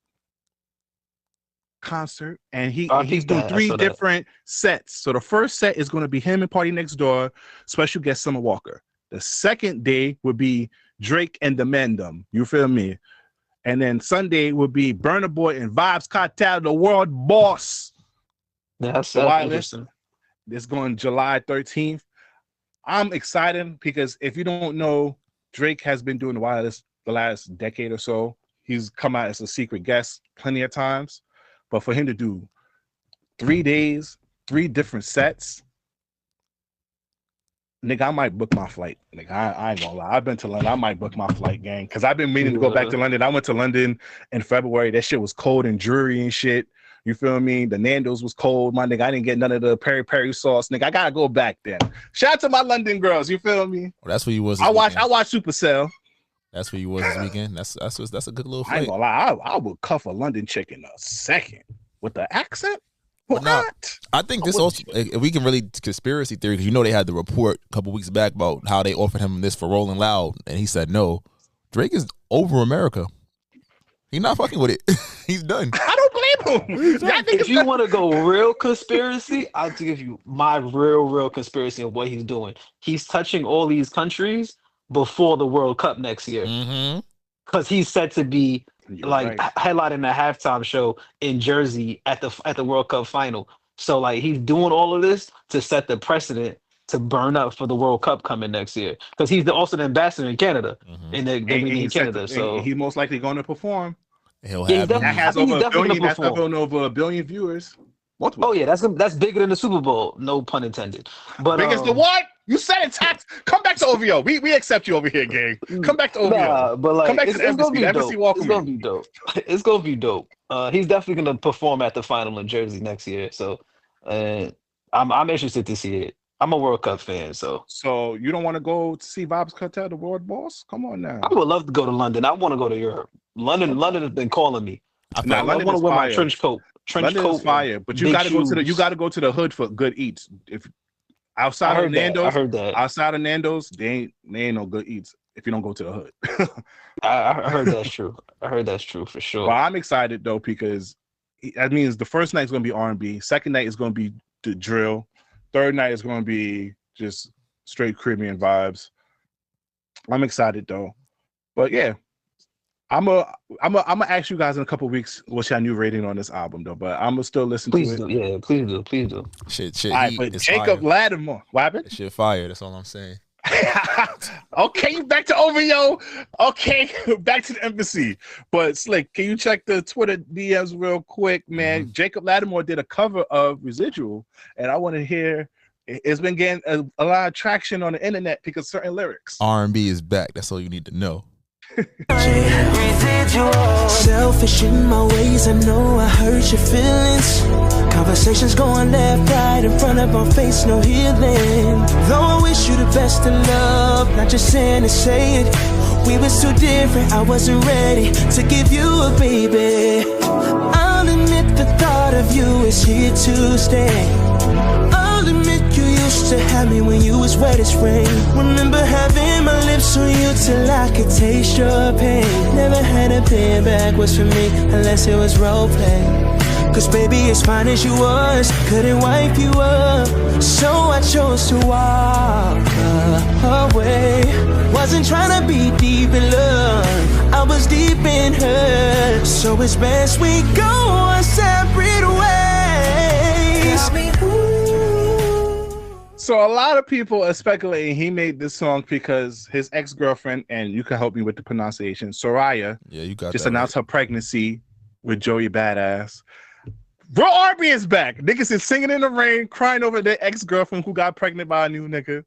concert, and he's doing 3 different sets. So the first set is going to be him and PartyNextDoor, special guest Summer Walker. The second day would be Drake and the Mendem. You feel me? And then Sunday would be Burna Boy and Vibes Cartel, the world boss. That's The Wild List interesting. is going July 13th. I'm excited because if you don't know, Drake has been doing the Wild List the last decade or so. He's come out as a secret guest plenty of times. But for him to do 3 days, 3 different sets, nigga, I might book my flight. Nigga, I ain't gonna lie. I've been to London. I might book my flight, gang. Because I've been meaning to go back to London. I went to London in February. That shit was cold and dreary and shit. You feel me? The Nando's was cold, my nigga. I didn't get none of the peri sauce, nigga. I gotta go back then. Shout out to my London girls. You feel me? Well, that's where you was. I watch Supercell. That's where you was this weekend. That's a good little I ain't flight. gonna lie. I would cuff a London chick in a second with the accent. What? Nah, I think this also, if we can really conspiracy theory, because you know they had the report a couple weeks back about how they offered him this for Rolling Loud, and he said no. Drake is over America. He's not fucking with it. He's done. I don't blame him. If you want to go real conspiracy, I'll give you my real conspiracy of what he's doing. He's touching all these countries before the World Cup next year. Because he's set to be headlining a halftime show in Jersey at the World Cup final. So like he's doing all of this to set the precedent to burn up for the World Cup coming next year. Because he's also the ambassador in Canada. In Canada. So he's most likely going to perform. He'll have that has over a billion. That's going over 1 billion viewers. Multiple. Oh yeah, that's bigger than the Super Bowl. No pun intended. But big as the what? You said it, Tax. Come back to OVO. We accept you over here, gang. Come back to OVO. Nah, but like, come back it's to the gonna be embassy. dope. It's gonna be dope. It's gonna be dope. He's definitely gonna perform at the final in Jersey next year. So, I'm interested to see it. I'm a World Cup fan, so. So you don't want to go to see Vybz Kartel, the world boss? Come on now. I would love to go to London. I want to go to Europe. London has been calling me. I want to wear my trench coat. London is fire, but you got to go to the. You got to go to the hood for good eats. If outside of Nando's, I heard that. Outside of Nando's, they ain't no good eats if you don't go to the hood. I heard that's true. I heard that's true for sure. But I'm excited though because that means the first night is going to be R&B. Second night is going to be the drill. Third night is going to be just straight Caribbean vibes. I'm excited though, but yeah. I'm gonna ask you guys in a couple of weeks what's your new rating on this album though, but I'm gonna still listen to it. Yeah, please do. Shit. All right, but Jacob fire. Lattimore, what happened? That shit fire. That's all I'm saying. Okay, back to OVO. Okay, back to the embassy. But Slick, can you check the Twitter DMs real quick, man? Jacob Lattimore did a cover of Residual, and I want to hear. It's been getting a lot of traction on the internet because certain lyrics. R&B is back. That's all you need to know. Selfish in my ways, I know I hurt your feelings. Conversations going left, right, in front of my face, no healing. Though I wish you the best of love, not just saying to say it. We was too different, I wasn't ready to give you a baby. I'll admit the thought of you is here to stay. I'll admit you used to have me when you was wet as rain. Remember having my lips on you till I could taste your pain. Never had a plan backwards for me unless it was role play. Cause baby, as fine as you was, couldn't wipe you up. So I chose to walk away. Wasn't trying to be deep in love, I was deep in hurt. So it's best we go our separate ways. So a lot of people are speculating he made this song because his ex-girlfriend, and you can help me with the pronunciation, Soraya, just announced her pregnancy with Joey Badass. Bro, R&B is back. Niggas is singing in the rain, crying over their ex-girlfriend who got pregnant by a new nigga.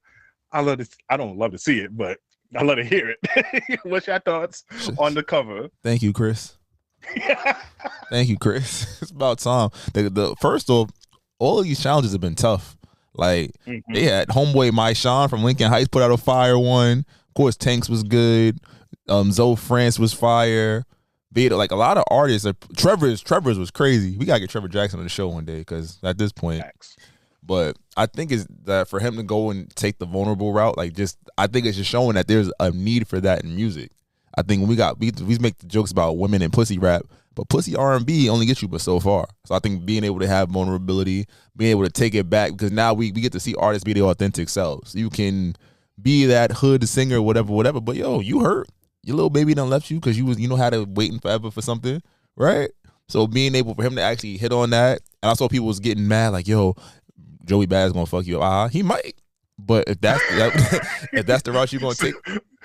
I love this. I don't love to see it, but I love to hear it. What's your thoughts on the cover? Thank you, Chris. Thank you, Chris. It's about time. The first off, all of these challenges have been tough. Like they had homeboy My Sean from Lincoln Heights put out a fire one. Of course, Tanks was good. Zoe France was fire. Vito, like a lot of artists. Trevor's was crazy. We gotta get Trevor Jackson on the show one day because at this point. But I think it's that for him to go and take the vulnerable route, I think it's just showing that there's a need for that in music. I think when we make the jokes about women and pussy rap, but pussy R&B only gets you but so far. So I think being able to have vulnerability, being able to take it back, because now we get to see artists be their authentic selves. You can be that hood singer, whatever. But yo, you hurt. Your little baby done left you because you had to waiting forever for something, right? So being able for him to actually hit on that, and I saw people was getting mad like, yo, Joey Bad's gonna fuck you up. He might. But if that's if that's the route you're gonna take,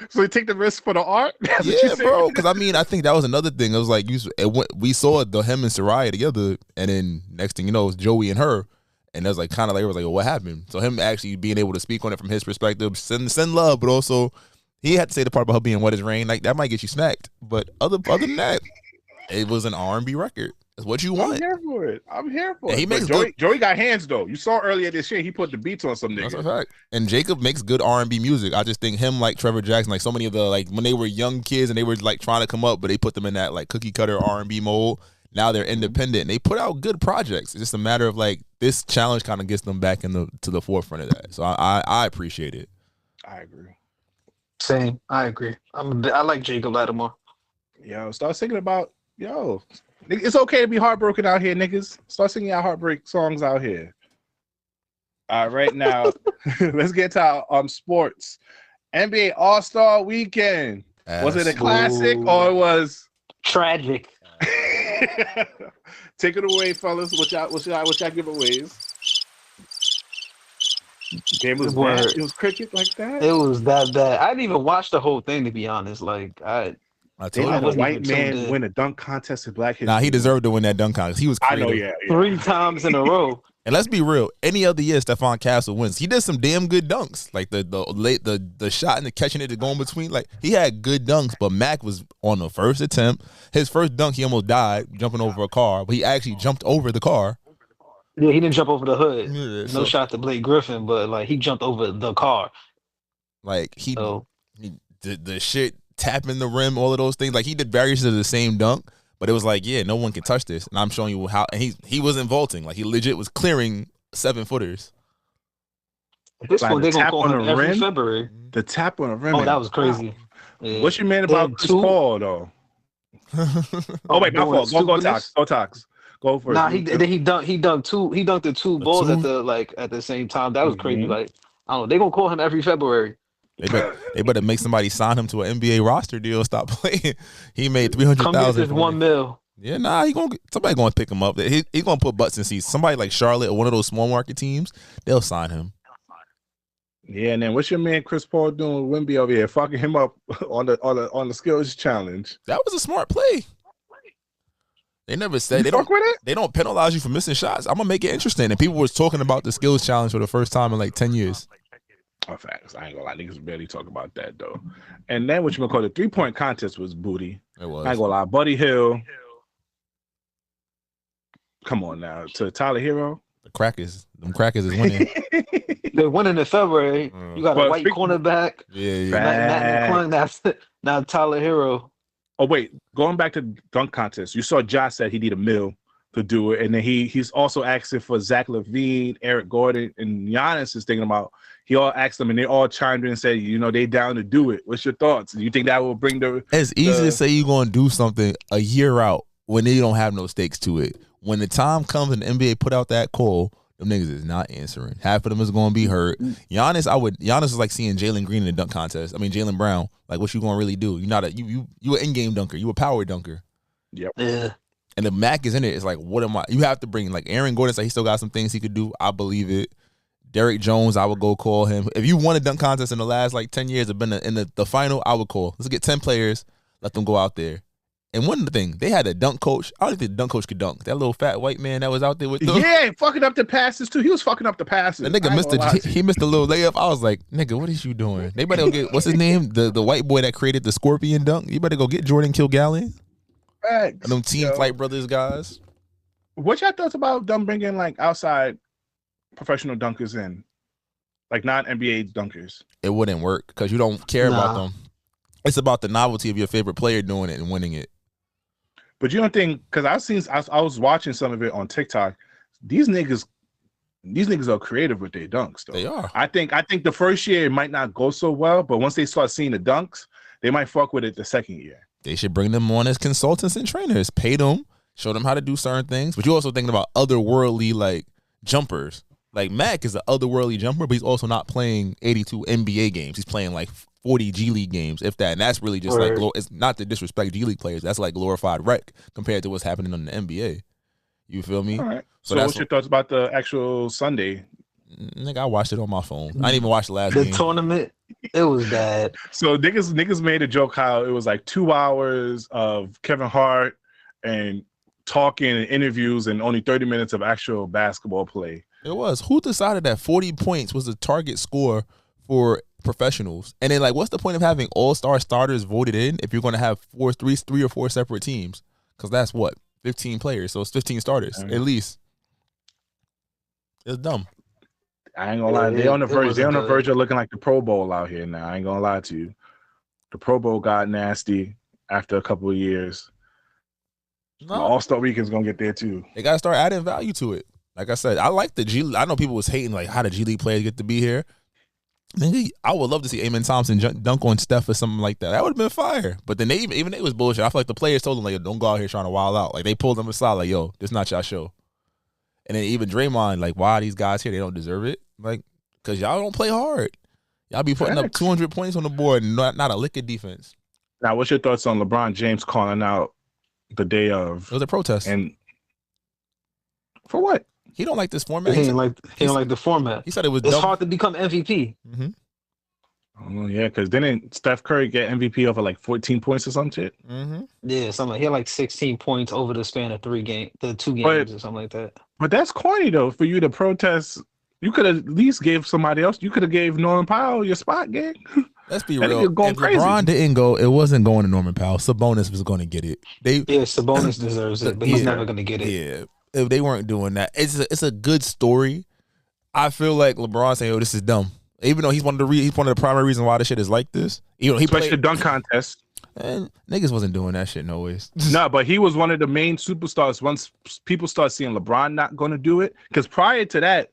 so you take the risk for the art. That's what yeah, bro. Because I mean, I think that was another thing. It was like we saw him and Soraya together, and then next thing you know, it was Joey and her, and it was like kind of like it was like, well, what happened? So him actually being able to speak on it from his perspective, send love, but also he had to say the part about her being wet as rain. Like that might get you smacked, but other than that, it was an R&B record. That's what you want. I'm here for it. He makes Joey got hands though. You saw earlier this year he put the beats on some niggas. That's a fact. And Jacob makes good R&B music. I just think him like Trevor Jackson, like so many of the like when they were young kids and they were like trying to come up, but they put them in that like cookie cutter R&B mold. Now they're independent and they put out good projects. It's just a matter of like this challenge kind of gets them back to the forefront of that. So I appreciate it. I agree. Same. I agree. I like Jacob Lattimore. Yo, start thinking about it's okay to be heartbroken out here, niggas. Start singing our heartbreak songs out here. All right, now let's get to our sports. NBA All-Star Weekend. Was it a classic or it was tragic? Take it away, fellas. What y'all giveaways? Game was bad. It was cricket like that. It was that bad. I didn't even watch the whole thing, to be honest. Like they had a white man win a dunk contest in Black History. Nah, he deserved to win that dunk contest. He was creative. I know, yeah. 3 times in a row. And let's be real. Any other year, Stephon Castle wins. He did some damn good dunks, like the shot and the catching it to go in between. Like he had good dunks, but Mac was on the first attempt. His first dunk, he almost died jumping over a car, but he actually jumped over the car. Yeah, he didn't jump over the hood. Yeah, no shot to Blake Griffin, but like he jumped over the car. Like he did the shit, tapping the rim, all of those things. Like he did variations of the same dunk, but it was like, yeah, no one can touch this. And I'm showing you how. And he wasn't vaulting. Like he legit was clearing 7-footers. This one they gonna call him every February. The tap on the rim. Oh, that was crazy. Yeah. What's your man about Chris Paul though? Oh wait, my fault. Go Tox. Go for it. Nah, he dunked the two balls at the same time. That was crazy. Like I don't know. They gonna call him every February. They better make somebody sign him to an NBA roster deal. Stop playing. He made $300,000. Come get this $1 million. Yeah, nah. Somebody gonna pick him up. He's gonna put butts in seats. Somebody like Charlotte or one of those small market teams, they'll sign him. Yeah, and then what's your man Chris Paul doing with Wemby over here, fucking him up on the skills challenge? That was a smart play. They never said they don't penalize you for missing shots. I'm gonna make it interesting. And people was talking about the skills challenge for the first time in like 10 years. Oh, facts. I ain't gonna lie, niggas barely talk about that though. And then what you gonna call the 3-point contest was booty. It was. I ain't gonna lie, Buddy Hill. Come on now, to Tyler Hero. Them crackers is winning. They're winning in February. You got a white cornerback. Yeah. Matt McClung, now Tyler Hero. Oh wait, going back to dunk contest, you saw Josh said he need $1 million to do it, and then he's also asking for Zach LaVine, Eric Gordon, and Giannis is thinking about. He all asked them, and they all chimed in and said, they down to do it. What's your thoughts? Do you think that will bring the? It's easy to say you're gonna do something a year out when they don't have no stakes to it. When the time comes and the NBA put out that call, them niggas is not answering. Half of them is gonna be hurt. Giannis is like seeing Jalen Green in a dunk contest. I mean Jalen Brown. Like what you gonna really do? You're not you an in-game dunker. You a power dunker. Yep. Yeah. And the Mac is in it. It's like, what am I? You have to bring like Aaron Gordon. Said he still got some things he could do. I believe it. Derrick Jones, I would go call him. If you won a dunk contest in the last like 10 years, have been in the final, I would call. Let's get 10 players, let them go out there. And one thing, they had a dunk coach. I don't think the dunk coach could dunk. That little fat white man that was out there with them. Yeah, fucking up the passes too. He was fucking up the passes. The nigga missed a little layup. I was like, nigga, what is you doing? They better go get, what's his name? The white boy that created the scorpion dunk. You better go get Jordan Kilgallen. Thanks. And them Team Flight Brothers guys. What y'all thoughts about them bringing like outside professional dunkers in? Like non-NBA dunkers. It wouldn't work because you don't care about them. It's about the novelty of your favorite player doing it and winning it. But you don't think, because I was watching some of it on TikTok, these niggas are creative with their dunks though. They are. I think the first year it might not go so well, but once they start seeing the dunks, they might fuck with it the second year. They should bring them on as consultants and trainers. Pay them, show them how to do certain things. But you're also thinking about otherworldly like jumpers. Like Mac is an otherworldly jumper, but he's also not playing 82 NBA games. He's playing like 40 G League games, if that. And that's really just like, it's not to disrespect G League players. That's like glorified rec compared to what's happening in the NBA. You feel me? All right. So what's your thoughts about the actual Sunday? Nigga, I watched it on my phone. I didn't even watch the last The game. tournament, it was bad. So niggas made a joke how it was like 2 hours of Kevin Hart and talking and interviews and only 30 minutes of actual basketball play. It was. Who decided that 40 points was the target score for professionals? And then, like, what's the point of having all-star starters voted in if you're going to have three or four separate teams? Because that's what? 15 players. So it's 15 starters, at least. It's dumb. I ain't gonna lie. They're on the verge of looking like the Pro Bowl out here now. I ain't gonna lie to you. The Pro Bowl got nasty after a couple of years. No. All-Star Weekend's gonna get there too. They gotta start adding value to it. Like I said, I like the G. I know people was hating like how the G League players get to be here. I would love to see Amen Thompson dunk on Steph or something like that. That would have been fire. But then even they was bullshit. I feel like the players told them like, don't go out here trying to wild out. Like they pulled them aside like, yo, this not y'all show. And then even Draymond, like, why are these guys here? They don't deserve it. Like, because y'all don't play hard. Y'all be putting up 200 points on the board and not a lick of defense. Now, what's your thoughts on LeBron James calling out the day of? It was a protest. And for what? He don't like this format. He don't like the format. He said it was It's dumb. hard to become MVP. Mm-hmm. Oh, yeah, because didn't Steph Curry get MVP over like 14 points or some shit? Mm-hmm. Yeah, something he had like 16 points over the span of 2 games or something like that. But that's corny though, for you to protest. You could have at least gave somebody else. You could have gave Norman Powell your spot, gang. Let's be real. If LeBron didn't go, it wasn't going to Norman Powell. Sabonis was going to get it. Sabonis deserves it, but he's never going to get it. Yeah, if they weren't doing that, it's a good story. I feel like LeBron saying, "Oh, this is dumb," even though he's one of the primary reasons why this shit is like this. You know, he played the dunk contest. And niggas wasn't doing that shit no ways. No, but he was one of the main superstars. Once people start seeing LeBron not going to do it, because prior to that,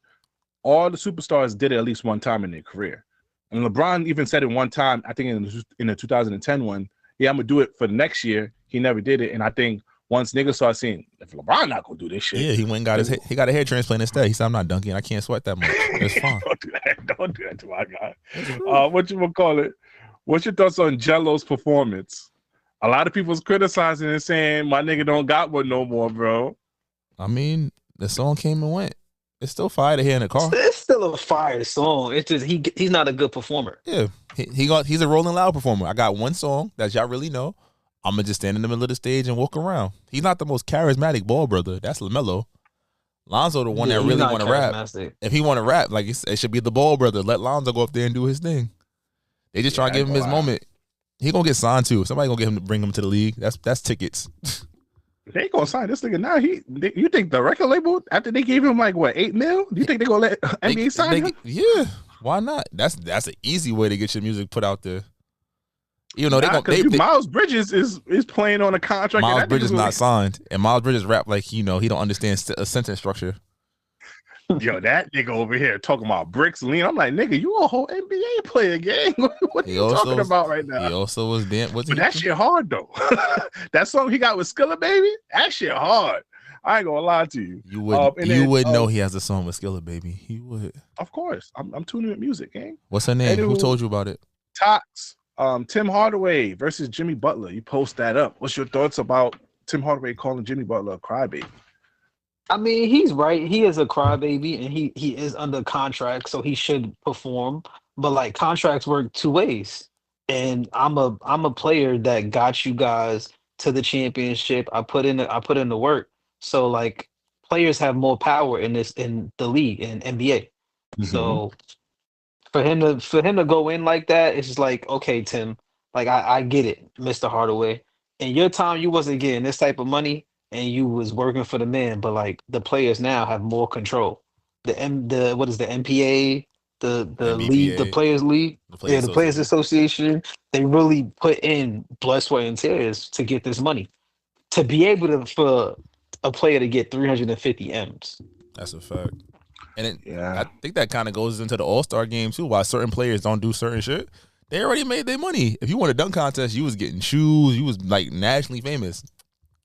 all the superstars did it at least one time in their career. And LeBron even said it one time, I think in the 2010 one, yeah, I'm going to do it for the next year. He never did it. And I think once niggas start seeing, if LeBron not going to do this shit. Yeah, he went and he got a hair transplant instead. He said, I'm not dunking. I can't sweat that much. It's fine. Don't do that to my guy. What you gonna call it? What's your thoughts on Jello's performance? A lot of people's criticizing and saying my nigga don't got one no more, bro. I mean, the song came and went. It's still fire to hear in the car. It's still a fire song. It's just he's not a good performer. Yeah, he's a Rolling Loud performer. I got one song that y'all really know. I'm gonna just stand in the middle of the stage and walk around. He's not the most charismatic ball brother. That's LaMelo. Lonzo, the one that really want to rap. If he want to rap, like it should be the ball brother. Let Lonzo go up there and do his thing. They just try to give him his moment. He gonna get signed too. Somebody gonna get him to bring him to the league. That's tickets. They ain't gonna sign this nigga now. You think the record label after they gave him like what $8 million? Do you think they gonna let NBA sign him? Yeah, why not? That's an easy way to get your music put out there. You know Miles Bridges is playing on a contract. Miles Bridges not signed, and Miles Bridges rap like he don't understand a sentence structure. Yo, that nigga over here talking about bricks lean. I'm like, nigga, you a whole NBA player, gang. What are you talking about right now? He also was damn. But that shit hard though. That song he got with Skilla Baby, that shit hard. I ain't gonna lie to you. You would know he has a song with Skilla Baby. He would. Of course, I'm tuning with music, gang. What's her name? Who told you about it? Tox. Tim Hardaway versus Jimmy Butler. You post that up. What's your thoughts about Tim Hardaway calling Jimmy Butler a crybaby? I mean, he's right. He is a crybaby, and he is under contract, so he should perform. But like contracts work 2 ways, and I'm a player that got you guys to the championship. I put in the work. So like players have more power in the league in NBA. Mm-hmm. So for him to go in like that, it's just like, okay, Tim, like I get it, Mr. Hardaway. In your time, you wasn't getting this type of money, and you was working for the man. But like the players now have more control. What is the MPA? The MBPA, league, the players league, the players association. They really put in blood, sweat, and tears to get this money, to be able for a player to get 350 M's. That's a fact. And I think that kind of goes into the All-Star game too. Why certain players don't do certain shit. They already made their money. If you won a dunk contest, you was getting shoes. You was like nationally famous.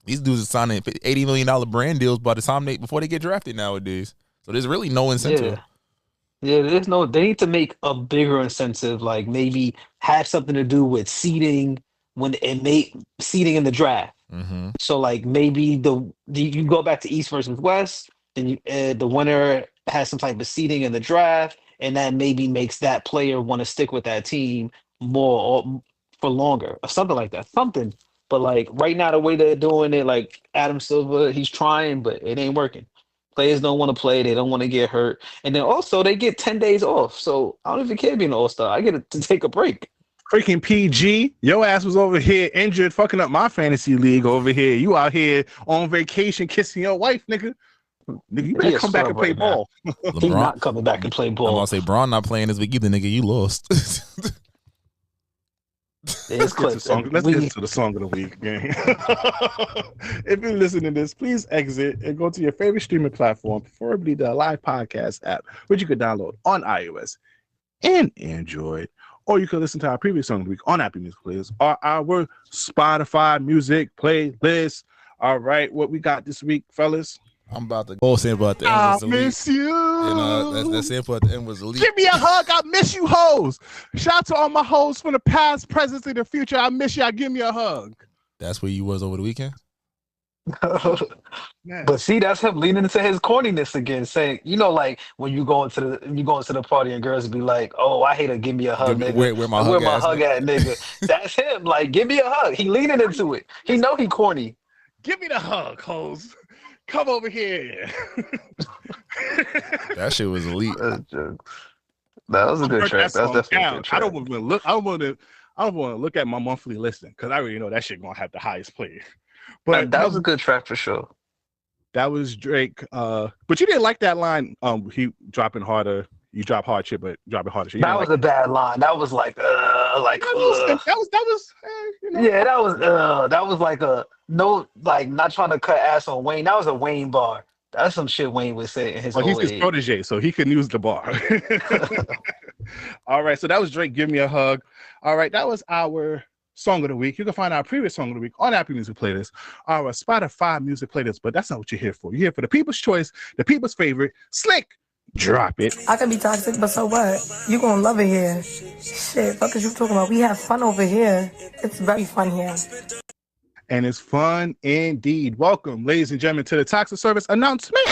These dudes are signing $80 million brand deals by the time before they get drafted nowadays. So there's really no incentive. Yeah, there's no. They need to make a bigger incentive, like maybe have something to do with seating when it make seating in the draft. Mm-hmm. So like maybe you go back to East versus West, and the winner has some type of seating in the draft, and that maybe makes that player want to stick with that team more or for longer or something like that. Something. But like right now, the way they're doing it, like Adam Silver, he's trying, but it ain't working. Players don't want to play. They don't want to get hurt. And then also they get 10 days off. So I don't even care being an all-star. I get to take a break. Freaking PG, your ass was over here injured, fucking up my fantasy league over here. You out here on vacation kissing your wife, nigga. Nigga, you better He is come back and scrub play right now. ball. He's not coming back and play I'm ball. gonna say Braun not playing this week either, nigga. You lost. Let's get to the song of the week, gang. If you're listening to this, please exit and go to your favorite streaming platform, preferably the live podcast app, which you could download on iOS and Android. Or you can listen to our previous song of the week on Apple Music Playlist or our Spotify music playlist. All right, what we got this week, fellas? I'm about to go sample at the end. I was elite. miss you. And that sample at the end was elite. Give me a hug. I miss you, hoes. Shout out to all my hoes from the past, present, and the future. I miss you. Give me a hug. That's where you was over the weekend? But see, that's him leaning into his corniness again, saying, you know, like when you go into the party and girls be like, "Oh, I hate her, give me a hug, nigga. Where my hug at, nigga?" That's him. Like, give me a hug. He leaning into it. He know he corny. Give me the hug, hoes. Come over here. That shit was elite. That was a good track. That's definitely a good track. I don't want to look at my monthly listing because I already know that shit gonna have the highest play. But that was a good track for sure. That was Drake. But you didn't like that line. He dropping harder. You drop hard shit, but dropping harder shit. That was a bad line. That was like. That was. You know. Yeah, that was like a no, like not trying to cut ass on Wayne. That was a Wayne bar. That's some shit Wayne would say in his old he's his age. protege, so he can use the bar. All right, so that was Drake. Give me a hug. All right, that was our song of the week. You can find our previous song of the week on Apple Music Playlist, our Spotify music playlist, but that's not what you're here for. You're here for the people's choice, the people's favorite, Slick. Drop it. I can be toxic, but so what? You gonna love it here. Shit, fuck is you talking about? We have fun over here. It's very fun here. And it's fun indeed. Welcome, ladies and gentlemen, to the Toxic Service announcement.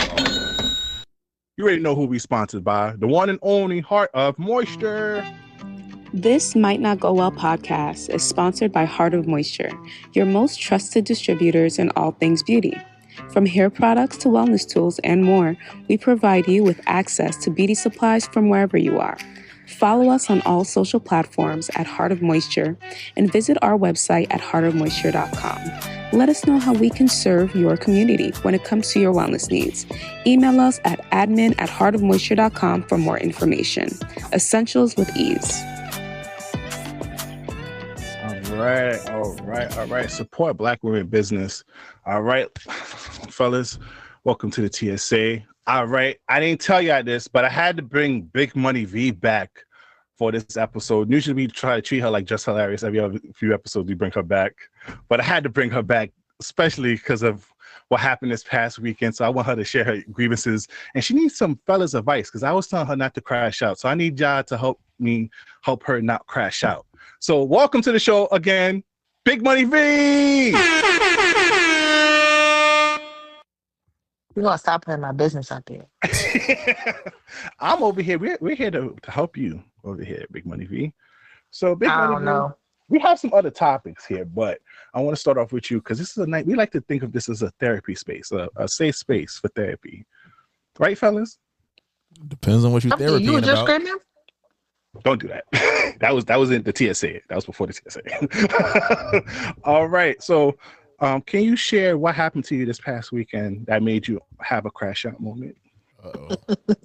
You already know who we sponsored by. The one and only Heart of Moisture. This Might Not Go Well podcast is sponsored by Heart of Moisture, your most trusted distributors in all things beauty. From hair products to wellness tools and more, we provide you with access to beauty supplies from wherever you are. Follow us on all social platforms at Heart of Moisture and visit our website at heartofmoisture.com. Let us know how we can serve your community when it comes to your wellness needs. Email us at admin@heartofmoisture.com for more information. Essentials with ease. All right. Support Black women business. All right, fellas, welcome to the TSA. All right, I didn't tell y'all this, but I had to bring Big Money V back for this episode. Usually we try to treat her like Just Hilarious. Every other few episodes we bring her back, but I had to bring her back, especially because of what happened this past weekend. So I want her to share her grievances, and she needs some fellas' advice because I was telling her not to crash out. So I need y'all to help her not crash out. So welcome to the show again, Big Money V. You're gonna stop putting my business out there. I'm over here. We're here to help you over here, Big Money V. So Big Money V, know. we have some other topics here, but I want to start off with you because this is a night. We like to think of this as a therapy space, a safe space for therapy, right, fellas? Depends on what you therapy You were just about. screaming? Don't do that. that was in the TSA. That was before the TSA. All right. So, can you share what happened to you this past weekend that made you have a crash out moment?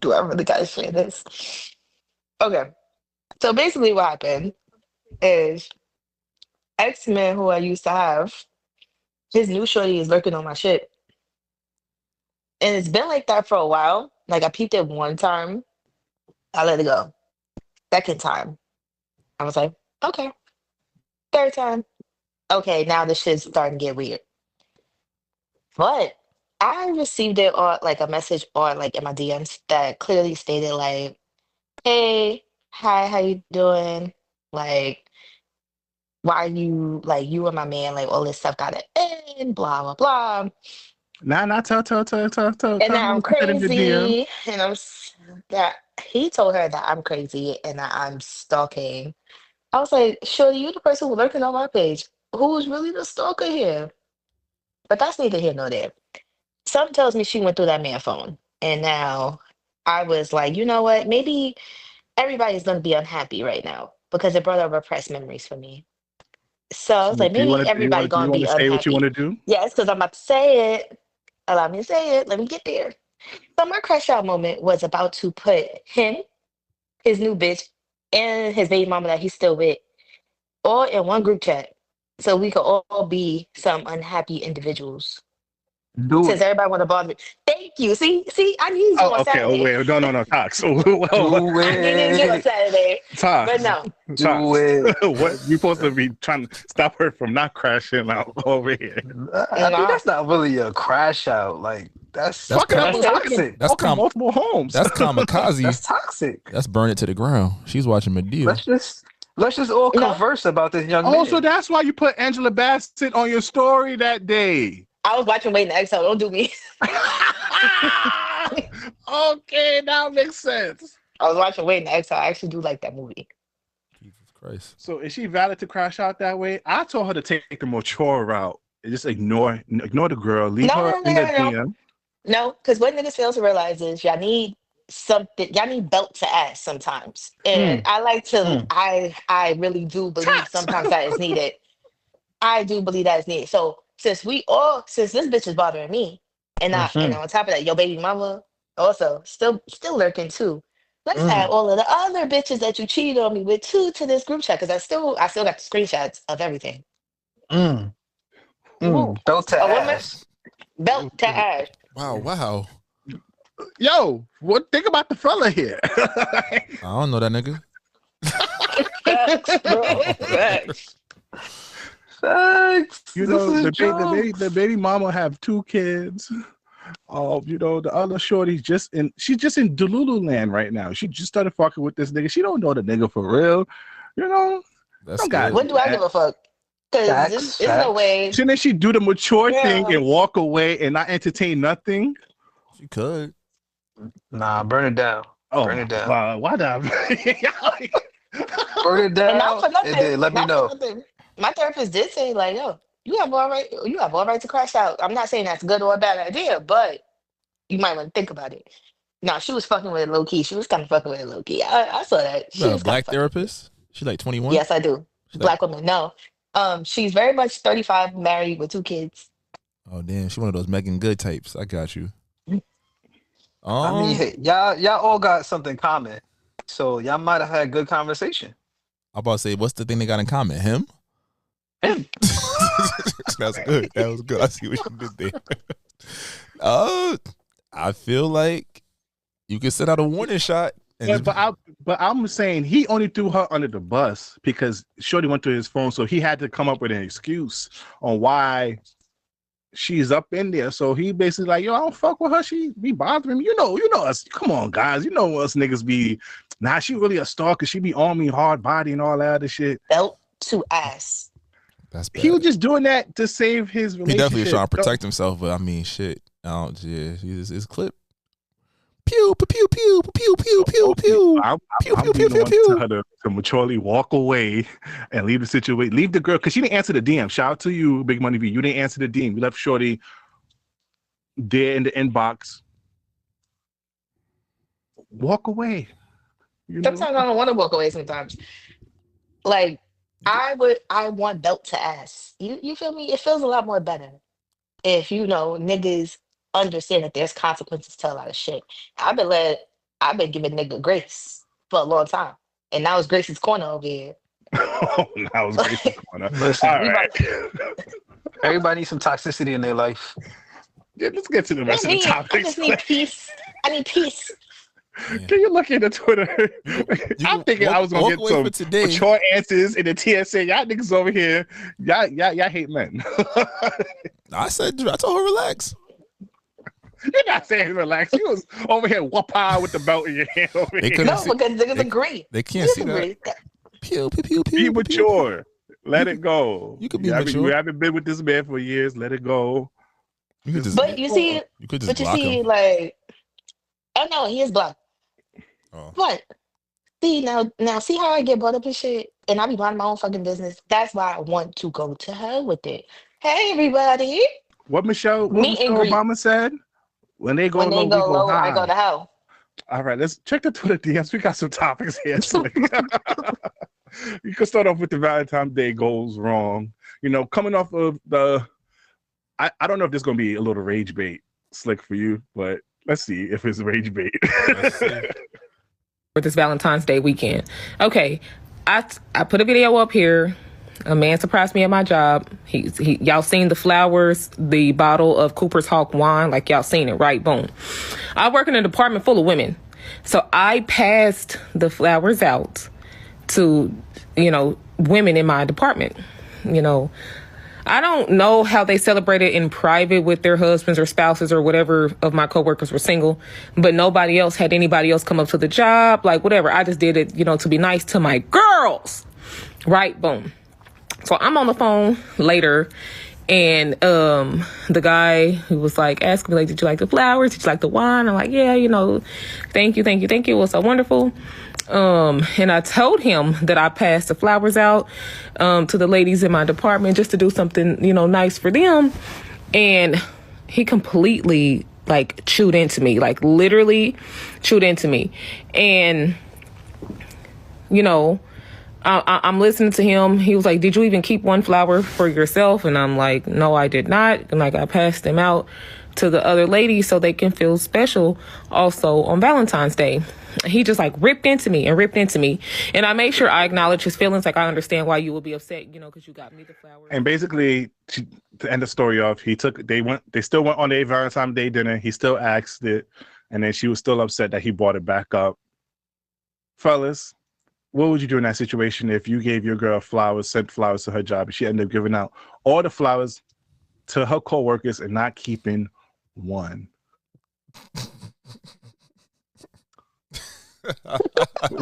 Do I really gotta share this? Okay. So basically what happened is X-Men who I used to have, his new shorty is lurking on my shit. And it's been like that for a while. Like I peeped it one time, I let it go. Second time, I was like, okay. Third time, okay, now this shit's starting to get weird. But I received it on like a message or like in my DMs that clearly stated like, hey, hi, how you doing? Like, why you like you and my man, like all this stuff gotta end, blah, blah, blah. Nah, tell And me now I'm what you said in the DM. crazy. And that he told her that I'm crazy and that I'm stalking. I was like, Shorty, you the person who lurking on my page. Who's really the stalker here? But that's neither here nor there. Something tells me she went through that man's phone. And now I was like, you know what? Maybe everybody's gonna be unhappy right now because it brought up repressed memories for me. So I So was like, do you maybe want to everybody do you gonna want be to say what you want unhappy. to do? Yes, because I'm about to say it. Allow me to say it. Let me get there. So my crash out moment was about to put him, his new bitch, and his baby mama that he's still with all in one group chat. So we could all be some unhappy individuals. Do Since it. everybody want to bother me. Thank you. See, I needed you Oh, on okay. Oh, Saturday. wait. No, Tox. Oh, Do I needed you on it. Saturday. But Tox. no. Do it. What you supposed to be trying to stop her from not crashing out over here? I think Nah. that's not really a crash out. Like that's Fucking up, That's toxic. fucking multiple homes. That's kamikaze. That's toxic. That's burn it to the ground. She's watching Medea. Let's just all No. converse about this young Oh, man. so that's why you put Angela Bassett on your story that day. I was watching Waiting to Exhale. Don't do me. Okay, now makes sense. I was watching Waiting to Exhale. I actually do like that movie. Jesus Christ. So is she valid to crash out that way? I told her to take the mature route and just ignore the girl, leave her in the DM. No, because what niggas fail to realize is y'all need something. Y'all need belt to ass sometimes, and I like to. I really do believe sometimes that is needed. I do believe that is needed. So since this bitch is bothering me, and on top of that, your baby mama also still lurking too. Let's add all of the other bitches that you cheated on me with too to this group chat because I still got the screenshots of everything. Belt to ass. Belt to ass. Wow. Yo, what think about the fella here? I don't know that nigga. Facts, bro. Facts. You know, the baby mama have 2 kids. You know, the other shorty's she's just in Delulu land right now. She just started fucking with this nigga. She don't know the nigga for real. You know? That's good. What do I give a fuck? Because there's no way. Shouldn't she do the mature thing and walk away and not entertain nothing? She could. Nah, burn it down. Burn it down. Why not? Burn it down. And not for nothing. And then let me know. My therapist did say, like, yo, you have all right to crash out. I'm not saying that's a good or a bad idea, but you might want to think about it. No, she was fucking with it low key. She was kind of fucking with it low key. I saw that. She was a black therapist? She like 21? Yes, I do. Black woman. No. She's very much 35, married with 2 kids. Oh damn, she one of those Megan Good types. I got you. I mean, hey, y'all all got something common, so y'all might have had a good conversation. I'm about to say, what's the thing they got in common? Him. That's good. That was good. I see what you did there. I feel like you can set out a warning shot. Yeah, but I'm saying he only threw her under the bus because Shorty went through his phone, so he had to come up with an excuse on why she's up in there. So he basically like, yo, I don't fuck with her. She be bothering me. You know us. Come on, guys. You know us niggas be. Nah, she really a stalker. She be on me, hard body and all that other shit. Belt to ass. That's bad. He was just doing that to save his relationship. He definitely was trying to protect himself, but I mean, shit. His clip. Pew, pew, pew, pew, pew, pew, pew. I'm being the one to tell her to maturely walk away and leave the situation. Leave the girl, because she didn't answer the DM. Shout out to you, Big Money V. You didn't answer the DM. You left Shorty there in the inbox. Walk away. Sometimes I don't want to walk away sometimes. Like, I want belt to ass. You feel me? It feels a lot more better if, niggas understand that there's consequences to a lot of shit. I've been giving nigga grace for a long time. And now it's Grace's corner over here. Now it's Grace's corner. Listen, all right. Everybody needs some toxicity in their life. Yeah, let's get to the rest of the topics. I just need peace. I need peace. Yeah. Can you look into Twitter? I'm thinking I was gonna get some mature answers in the TSA. Y'all niggas over here, y'all hate men. I told her relax. You're not saying relax. You was over here whoop-ah with the belt in your hand over They here. couldn't No, see- because niggas agree. They can't see that. Agree. Pew, pew, pew, pew, Be pew, pew. mature. Let it go. You could be haven't- mature. You haven't been with this man for years. Let it go. You could just, But you see, you could just but you block see, him. like, oh no, he is black. Oh. But see now, see how I get brought up in shit, and I be minding my own fucking business. That's why I want to go to hell with it. Hey, everybody. What Michelle Meet and greet. Obama said? When they go When low, they we go go low, high. I go to hell. All right, let's check the Twitter DMs. We got some topics here. Slick. You can start off with the Valentine's Day goes wrong. You know, coming off of the, I don't know if this is going to be a little rage bait, Slick, for you, but let's see if it's rage bait. For this Valentine's Day weekend. Okay, I put a video up here. A man surprised me at my job. He y'all seen the flowers, the bottle of Cooper's Hawk wine, like y'all seen it, right? Boom. I work in a department full of women. So I passed the flowers out to, women in my department. I don't know how they celebrated in private with their husbands or spouses or whatever of my coworkers were single, but nobody else had anybody else come up to the job, like whatever. I just did it, to be nice to my girls. Right? Boom. So I'm on the phone later, and the guy who was like asking me, like, did you like the flowers? Did you like the wine? I'm like, yeah, thank you. It was so wonderful. And I told him that I passed the flowers out to the ladies in my department just to do something, nice for them. And he completely chewed into me, literally chewed into me. And, I'm listening to him. He was like, did you even keep one flower for yourself? And I'm like, no, I did not. And I passed them out to the other ladies so they can feel special also on Valentine's Day. He just ripped into me. And I made sure I acknowledge his feelings. I understand why you will be upset, because you got me the flowers. And basically, to end the story off, they still went on their Valentine's Day dinner. He still asked it. And then she was still upset that he brought it back up. Fellas, what would you do in that situation if you gave your girl flowers, sent flowers to her job, and she ended up giving out all the flowers to her coworkers and not keeping one?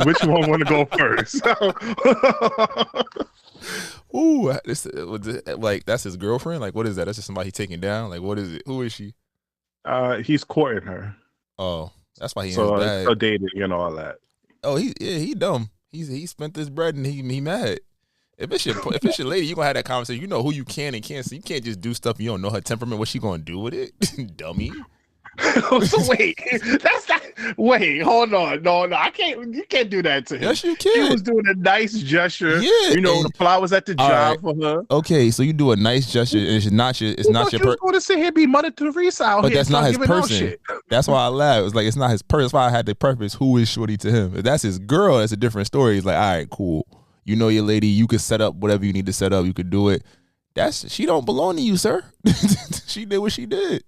Which one want to go first? Ooh, that's his girlfriend? What is that? That's just somebody he's taking down? What is it? Who is she? He's courting her. Oh, that's why he ain't bad. So dating and all that. Oh, he dumb. He spent this bread and he mad. If it's your lady, you gonna have that conversation. You know who you can and can't. So you can't just do stuff you don't know her temperament. What she gonna do with it, dummy? So wait, that's not. Wait, hold on. No, I can't. You can't do that to him. Yes, you can. He was doing a nice gesture. Yeah, the flowers at the job for her. Okay, so you do a nice gesture, and it's not your. It's not your. You going to sit here be Mother Teresa out but here? That's not his person. That's why I laugh. It's it's not his person. That's why I had the purpose. Who is shorty to him? If that's his girl, that's a different story. He's like, all right, cool. You know your lady. You could set up whatever you need to set up. You could do it. She don't belong to you, sir. She did what she did.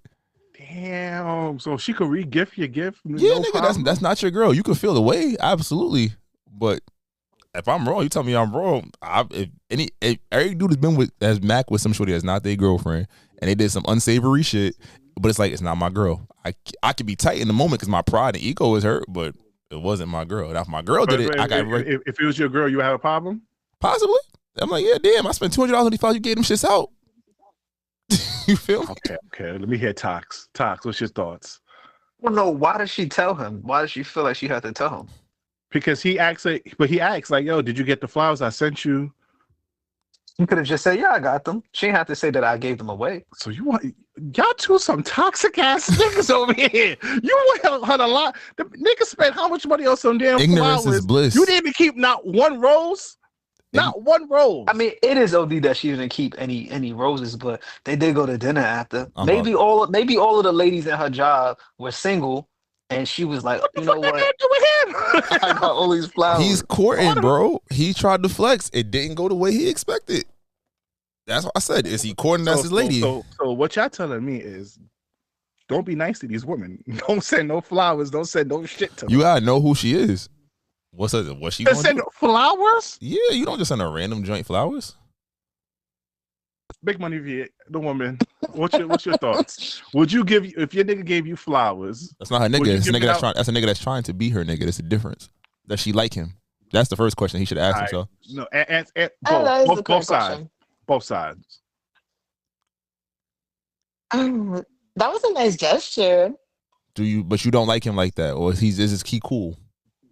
Damn. So she could re-gift your gift? Yeah, nigga, that's not your girl. You can feel the way, absolutely. But if I'm wrong, you tell me I'm wrong. If every dude has Mac with some shorty that's not their girlfriend, and they did some unsavory shit, but it's not my girl. I could be tight in the moment because my pride and ego is hurt, but it wasn't my girl. Now if my girl did it, if it was your girl, you would have a problem? Possibly. I'm like, yeah, damn, I spent $200 on these flowers. You gave them shits out. You feel me? Okay. Let me hear Tox. Tox, what's your thoughts? Well, no, why did she tell him? Why does she feel like she had to tell him? Because he asks, yo, did you get the flowers I sent you? You could have just said, yeah, I got them. She didn't have to say that I gave them away. So y'all two some toxic ass niggas over here. You had a lot. The niggas spent how much money on some damn Ignorance flowers? is bliss. You didn't even keep not one rose? Not one rose. I mean, it is OD that she didn't keep any roses, but they did go to dinner after. Maybe all of the ladies in her job were single, and she was like, you know what? I got all these flowers. He's courting, bro. He tried to flex. It didn't go the way he expected. That's what I said. Is he courting? That's his lady. So what y'all telling me is, don't be nice to these women. Don't send no flowers. Don't send no shit to them. You gotta know who she is. What's she gonna send do? Flowers? Yeah, you don't just send a random joint flowers. Big money, the woman. what's your thoughts? Would you give if your nigga gave you flowers? That's not her nigga. It's a nigga that's a nigga that's trying to be her nigga. That's the difference. Does she like him? That's the first question he should ask himself. No, and both sides. Both sides. That was a nice gesture. But you don't like him like that, or is he cool?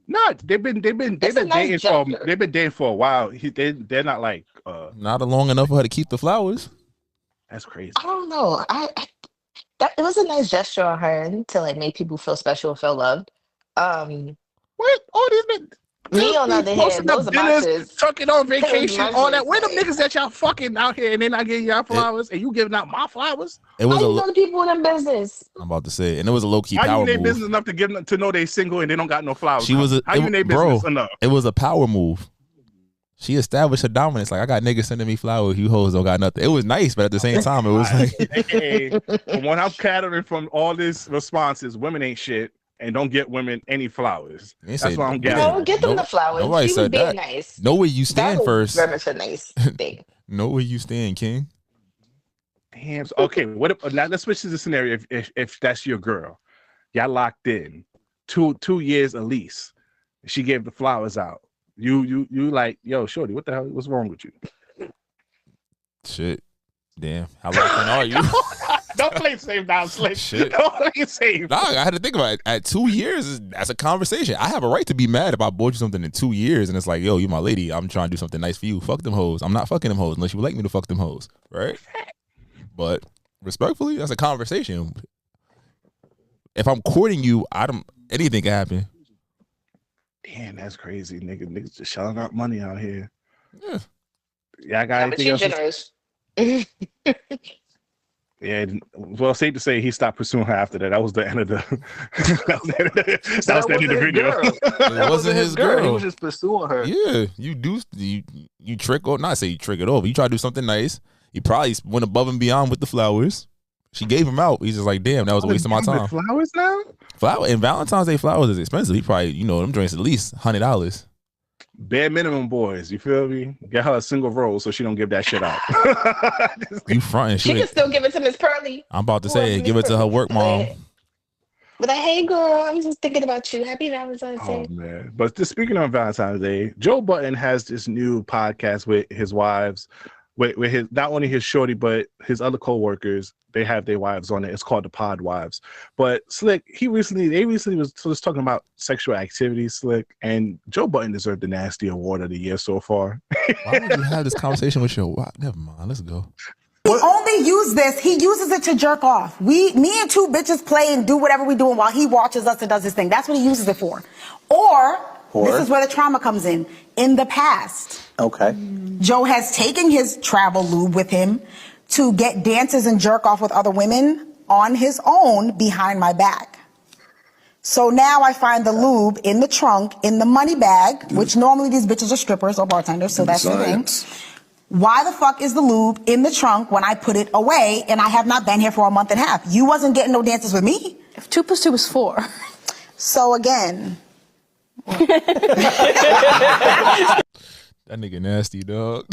No, they've been dating for a while. They're not like not long enough for her to keep the flowers. That's crazy. I don't know. It was a nice gesture on her end to like make people feel special, feel loved. What? All these men. Me on the other hand, those are boxes. Trucking on vacation, all that. Where them niggas that y'all fucking out here and then I giving y'all flowers and you giving out my flowers? It was How you know the people in them business? I'm about to say, and it was a low key power move. How you in their move. business enough to give them to know they single and they don't got no flowers? How you in their business enough? It was a power move. She established her dominance. Like, I got niggas sending me flowers. You hoes don't got nothing. It was nice, but at the same time, it was like, hey, from what I'm gathering from all these responses, women ain't shit. And don't get women any flowers. That's what I'm getting. No, get them the flowers. Nobody She said was being that. nice. Know where you stand first. Very much a nice thing. Know where you stand, King. Damn. Okay. What if, now let's switch to the scenario. If that's your girl, y'all locked in 2 years at least. She gave the flowers out. You like, yo, shorty, what the hell? What's wrong with you? Shit. Damn. How locked in are you? Don't play safe now, Slick. Shit. Don't play safe. Nah, I had to think about it. At 2 years, that's a conversation. I have a right to be mad if I bought you something in 2 years and it's like, yo, you my lady. I'm trying to do something nice for you. Fuck them hoes. I'm not fucking them hoes unless you would like me to fuck them hoes. Right? But respectfully, that's a conversation. If I'm courting you, anything can happen. Damn, that's crazy, nigga. Niggas just shelling out money out here. Yeah. Yeah, I got anything else? Generous. Yeah, well, safe to say he stopped pursuing her after that. That was the end of the. that was the end of the video. It wasn't his girl. He was just pursuing her. Yeah, you trick or not say you trick it over. You try to do something nice. He probably went above and beyond with the flowers. She gave him out. He's just like, damn, that was a waste of my time. Flowers now? Flower and Valentine's Day flowers is expensive. He probably, them drinks at least $100. Bare minimum, boys. You feel me? Get her a single rose so she don't give that shit out. You fronting? She can still give it to Miss Pearly. I'm about to say, give it to her work mom. But like, hey girl, I was just thinking about you. Happy Valentine's Day. Oh man! But just speaking of Valentine's Day, Joe Budden has this new podcast with his wives, with his not only his shorty but his other co-workers. They have their wives on it. It's called the Pod Wives. But Slick, they recently was talking about sexual activity, Slick, and Joe Budden deserved the Nasty Award of the year so far. Why would you have this conversation with your wife? Never mind. Let's go. He only uses it to jerk off. Me and two bitches play and do whatever we doing while he watches us and does his thing. That's what he uses it for. Or this is where the trauma comes in. In the past, Joe has taken his travel lube with him to get dances and jerk off with other women on his own behind my back. So now I find the lube in the trunk, in the money bag, which normally these bitches are strippers or bartenders, so that's the thing. Why the fuck is the lube in the trunk when I put it away and I have not been here for a month and a half? You wasn't getting no dances with me. If 2 + 2 is 4. So again. That nigga nasty, dog.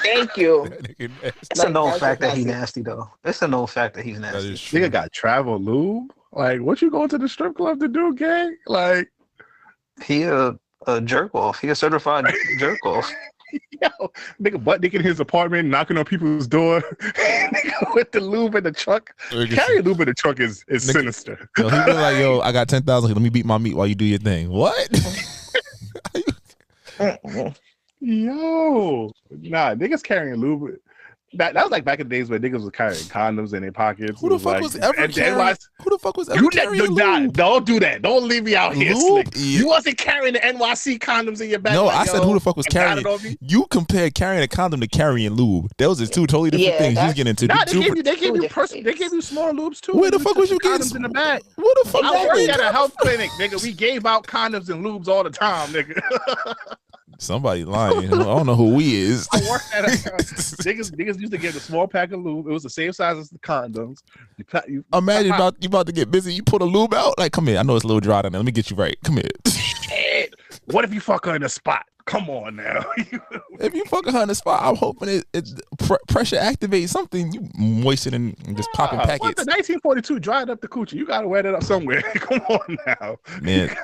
Thank you. It's a known fact that he's nasty, though. It's a known fact that he's nasty. Nigga got travel lube. Like, what you going to the strip club to do, gang? Like, he a jerk off. He a certified jerk off. Yo, nigga butt dick in his apartment, knocking on people's door. Nigga with the lube in the truck. Carrying lube in the truck is sinister. Yo, he be like, yo, I got 10,000. Let me beat my meat while you do your thing. What? Yo, nah, niggas carrying lube. That was like back in the days when niggas was carrying condoms in their pockets. Who the fuck was ever carrying? Who the fuck was ever carrying lube? Don't do that. Don't leave me out here, Lube? Slick. You wasn't carrying the NYC condoms in your back. No, like, I said who the fuck was carrying. You compared carrying a condom to carrying lube. Those are two totally different things. You get into. Nah, they gave you small lubes too. Where the fuck was you getting condoms in the back? What the fuck? I worked at a health clinic, nigga. We gave out condoms and lubes all the time, nigga. Somebody lying. I don't know who we is. I worked at niggas used to get a small pack of lube. It was the same size as the condoms. Imagine you about to get busy. You pull a lube out. Like, come here. I know it's a little dry down there. Let me get you right. Come here. What if you fuck her in the spot? Come on now. If you fucking her in the spot, I'm hoping it pressure activates something. You moisten and just popping What packets. the 1942 dried up the coochie. You gotta wear that up somewhere. Come on now. Man,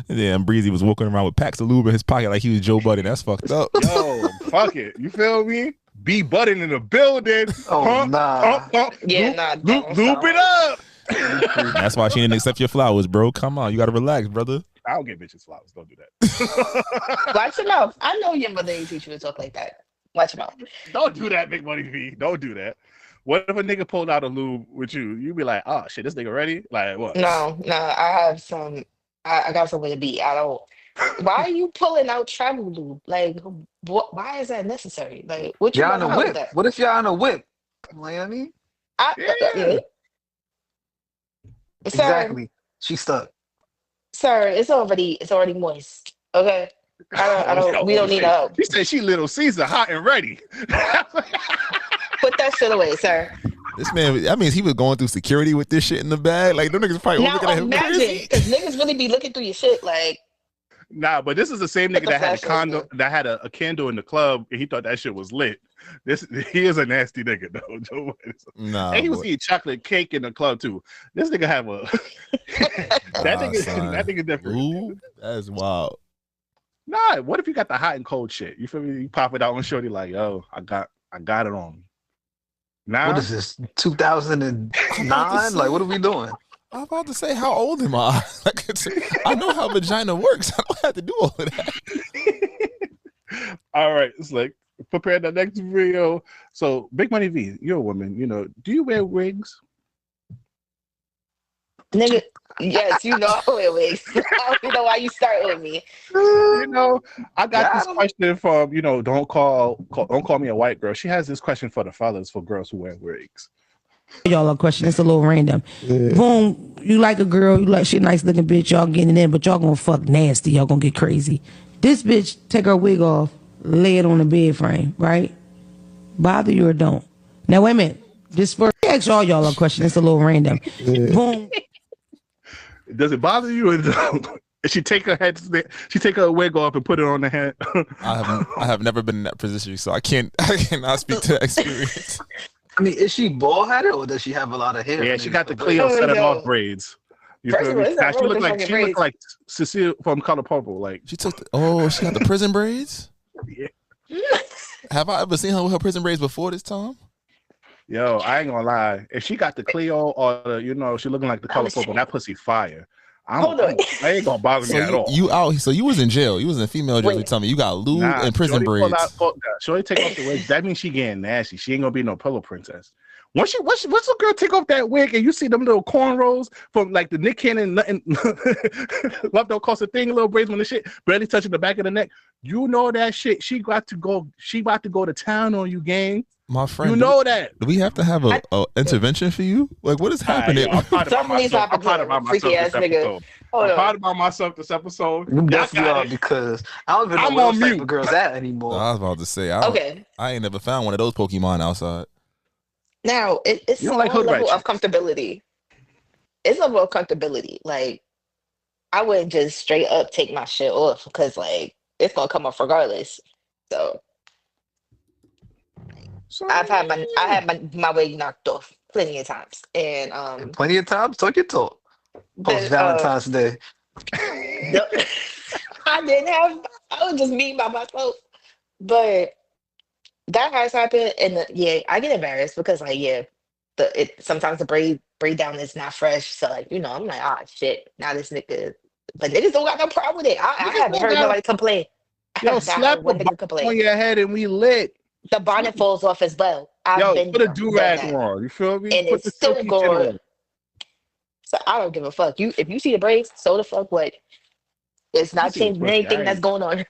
yeah, and Breezy was walking around with packs of lube in his pocket like he was Joe Budden. That's fucked up. Yo, fuck it. You feel me? Be Budden in the building. Oh, nah. Loop it up. That's why she didn't accept your flowers, bro. Come on, you gotta relax, brother. I don't get bitches flowers. Don't do that. Watch your mouth. I know your mother ain't teach you to talk like that. Watch your mouth. Don't do that, Big Money V. Don't do that. What if a nigga pulled out a lube with you? You be like, oh shit, this nigga ready? Like what? No, I have some. I got somewhere to be. I don't. Why are you pulling out travel lube? Like, why is that necessary? Like, what you Y'all on a want whip? with that? What if y'all on a whip? Like, I mean, Yeah. exactly. She stuck. Sir, it's already moist. Okay. We don't need help. She said she Little Caesar, hot and ready. Put that shit away, sir. This man, that means he was going through security with this shit in the bag. Like, them niggas probably Now looking at him imagine, crazy. because niggas really be looking through your shit. Like, Nah, but this is the same nigga that had a flashlight condo, that had a candle in the club, and he thought that shit was lit. He is a nasty nigga though, Joe. Nah, and he was boy. eating chocolate cake in the club too. This nigga have a that nigga different. Ooh, that's wild. Nah, what if you got the hot and cold shit? You feel me? You pop it out on shorty like, yo, I got it on me. Nah, What is this? 2009? Like, what are we doing? I'm about to say, how old am I? Like, I know how vagina works. I don't have to do all of that. all right, it's like prepare the next video. So, Big Money V, you're a woman. You know, do you wear wigs? nigga, yes, you know I wear wigs. I don't know why you start with me. You know, I got this question from, you know, don't call me a white girl. She has this question for the fellas, for girls who wear wigs. Y'all a question. It's a little random. Boom, you like a girl, you like she nice looking bitch, y'all getting in, but y'all gonna fuck nasty, y'all gonna get crazy. This bitch take her wig off, lay it on the bed frame, right? Bother you or don't? Now wait a minute. This for ask y'all a question. It's a little random. Boom. Does it bother you or don't? She take her wig off and put it on the head. I have never been in that position, so I cannot speak to that experience. I mean, is she bald headed or does she have a lot of hair? Yeah, she got the Cleo set it off braids. You feel me? Now, she look like Cecile from Color Purple. Like she took she got the prison braids. Yeah. Have I ever seen her with her prison braids before this time? Yo, I ain't gonna lie. If she got the Cleo or the, you know, she looking like the Color Purple, that pussy fire. I ain't gonna bother me at all. You out? So you was in jail. You was in female jail. You tell me you got lube and prison braids. Shorty take off the wig. That means she getting nasty. She ain't gonna be no pillow princess. Once the girl take off that wig and you see them little cornrows from like the Nick Cannon, nothing, love don't cost a thing, little braids on the shit, barely touching the back of the neck. You know that shit. She about to go to town on you, gang. My friend, you know that. Do we have to have a intervention for you? Like, what is happening? I'm proud about myself this episode. You definitely are, because I don't even know where those type of girls at anymore. I was about to say, I ain't never found one of those Pokemon outside. Now it's a level of comfortability. It's a level of comfortability. Like, I wouldn't just straight up take my shit off because like it's gonna come off regardless. So I had my wig knocked off plenty of times, and plenty of times. Talk your talk. Post Valentine's Day. I I was just me by myself, but that has happened, and I get embarrassed because like sometimes the braid down is not fresh, so like I'm like, ah, shit, now this nigga, but niggas don't got no problem with it. I haven't heard nobody complain. Yo, slap one on your head and we lit. The bonnet falls off as well. Put a do-rag on. You feel me? And put it's still going. So I don't give a fuck. If you see the braids, so the fuck what? It's not changing anything that's going on.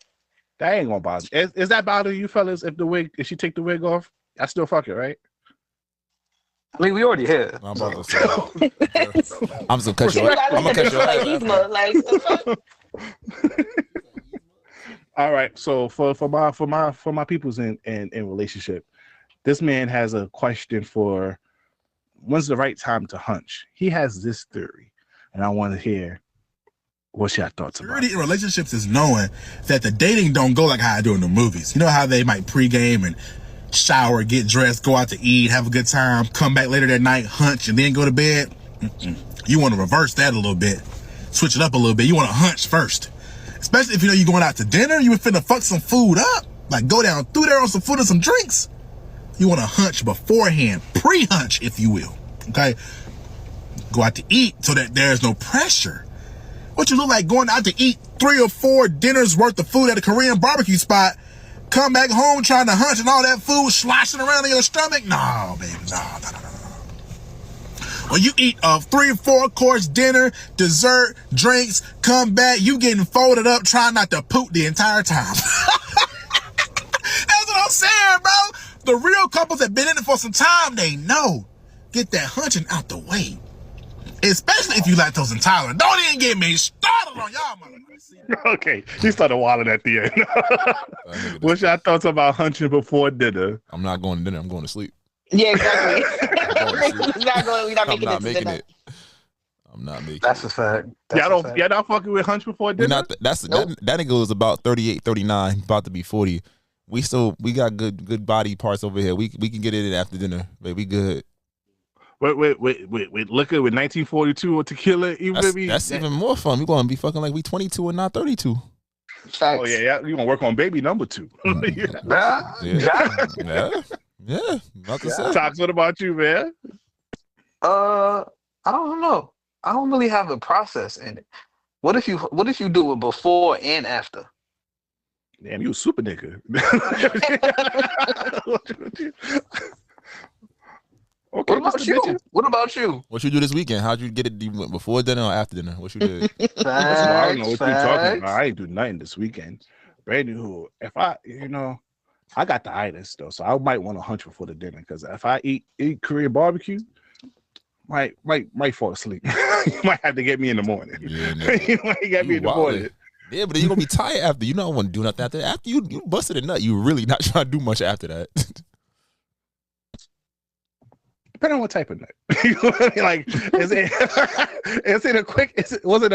That ain't gonna bother you. Is that bother you, fellas? If she take the wig off, I still fuck it, right? I mean, we already here. I'm about to say. I'm just gonna cut you. I'm gonna cut you. All right. So for my peoples in relationship, this man has a question for when's the right time to hunch. He has this theory, and I want to hear What's your thoughts about Security in relationships is knowing that the dating don't go like how I do in the movies. You know how they might pregame and shower, get dressed, go out to eat, have a good time, come back later that night, hunch, and then go to bed? You want to reverse that a little bit. Switch it up a little bit. You want to hunch first. Especially if you know you're going out to dinner, you finna fuck some food up. Like go down through there on some food and some drinks. You want to hunch beforehand, pre-hunch, if you will. Okay? Go out to eat so that there's no pressure. What you look like going out to eat 3 or 4 dinners worth of food at a Korean barbecue spot, come back home trying to hunch and all that food sloshing around in your stomach? No, baby, no. When you eat a 3 or 4 course dinner, dessert, drinks, come back, you getting folded up trying not to poop the entire time. That's what I'm saying, bro. The real couples that been in it for some time, they know. Get that hunching out the way. Especially if you lactose intolerant. Don't even get me started on y'all, motherfuckers. Okay, he started wilding at the end. What's your thoughts about hunching before dinner? I'm not going to dinner. I'm going to sleep. Yeah, exactly. We're not making it. I'm not making That's a fact. Y'all not fucking with hunch before dinner? That nigga was about 38, 39, about to be 40. We got good body parts over here. We can get it in after dinner, baby. We good. Wait, liquor with 1942 or tequila, that's even more fun. We gonna be fucking like we 22 and not 32. Facts. Oh yeah, you gonna work on baby number 2. Yeah. About to say. Tox, what about you, man? I don't know. I don't really have a process in it. What if you do it before and after? Damn, you a super nigga. Okay, What about you? What you do this weekend? How'd you get it before dinner or after dinner? What you did? I don't know what you're talking about. I ain't do nothing this weekend. Brand new. If I got the itis though, so I might want to hunch before the dinner because if I eat Korean barbecue, might fall asleep. You might have to get me in the morning. Yeah, you might get me in the morning. Yeah, but then you're gonna be tired after. You don't want to do nothing after. After you busted a nut, you really not trying to do much after that. Depending on what type of nut. You know what I mean? Like, was it a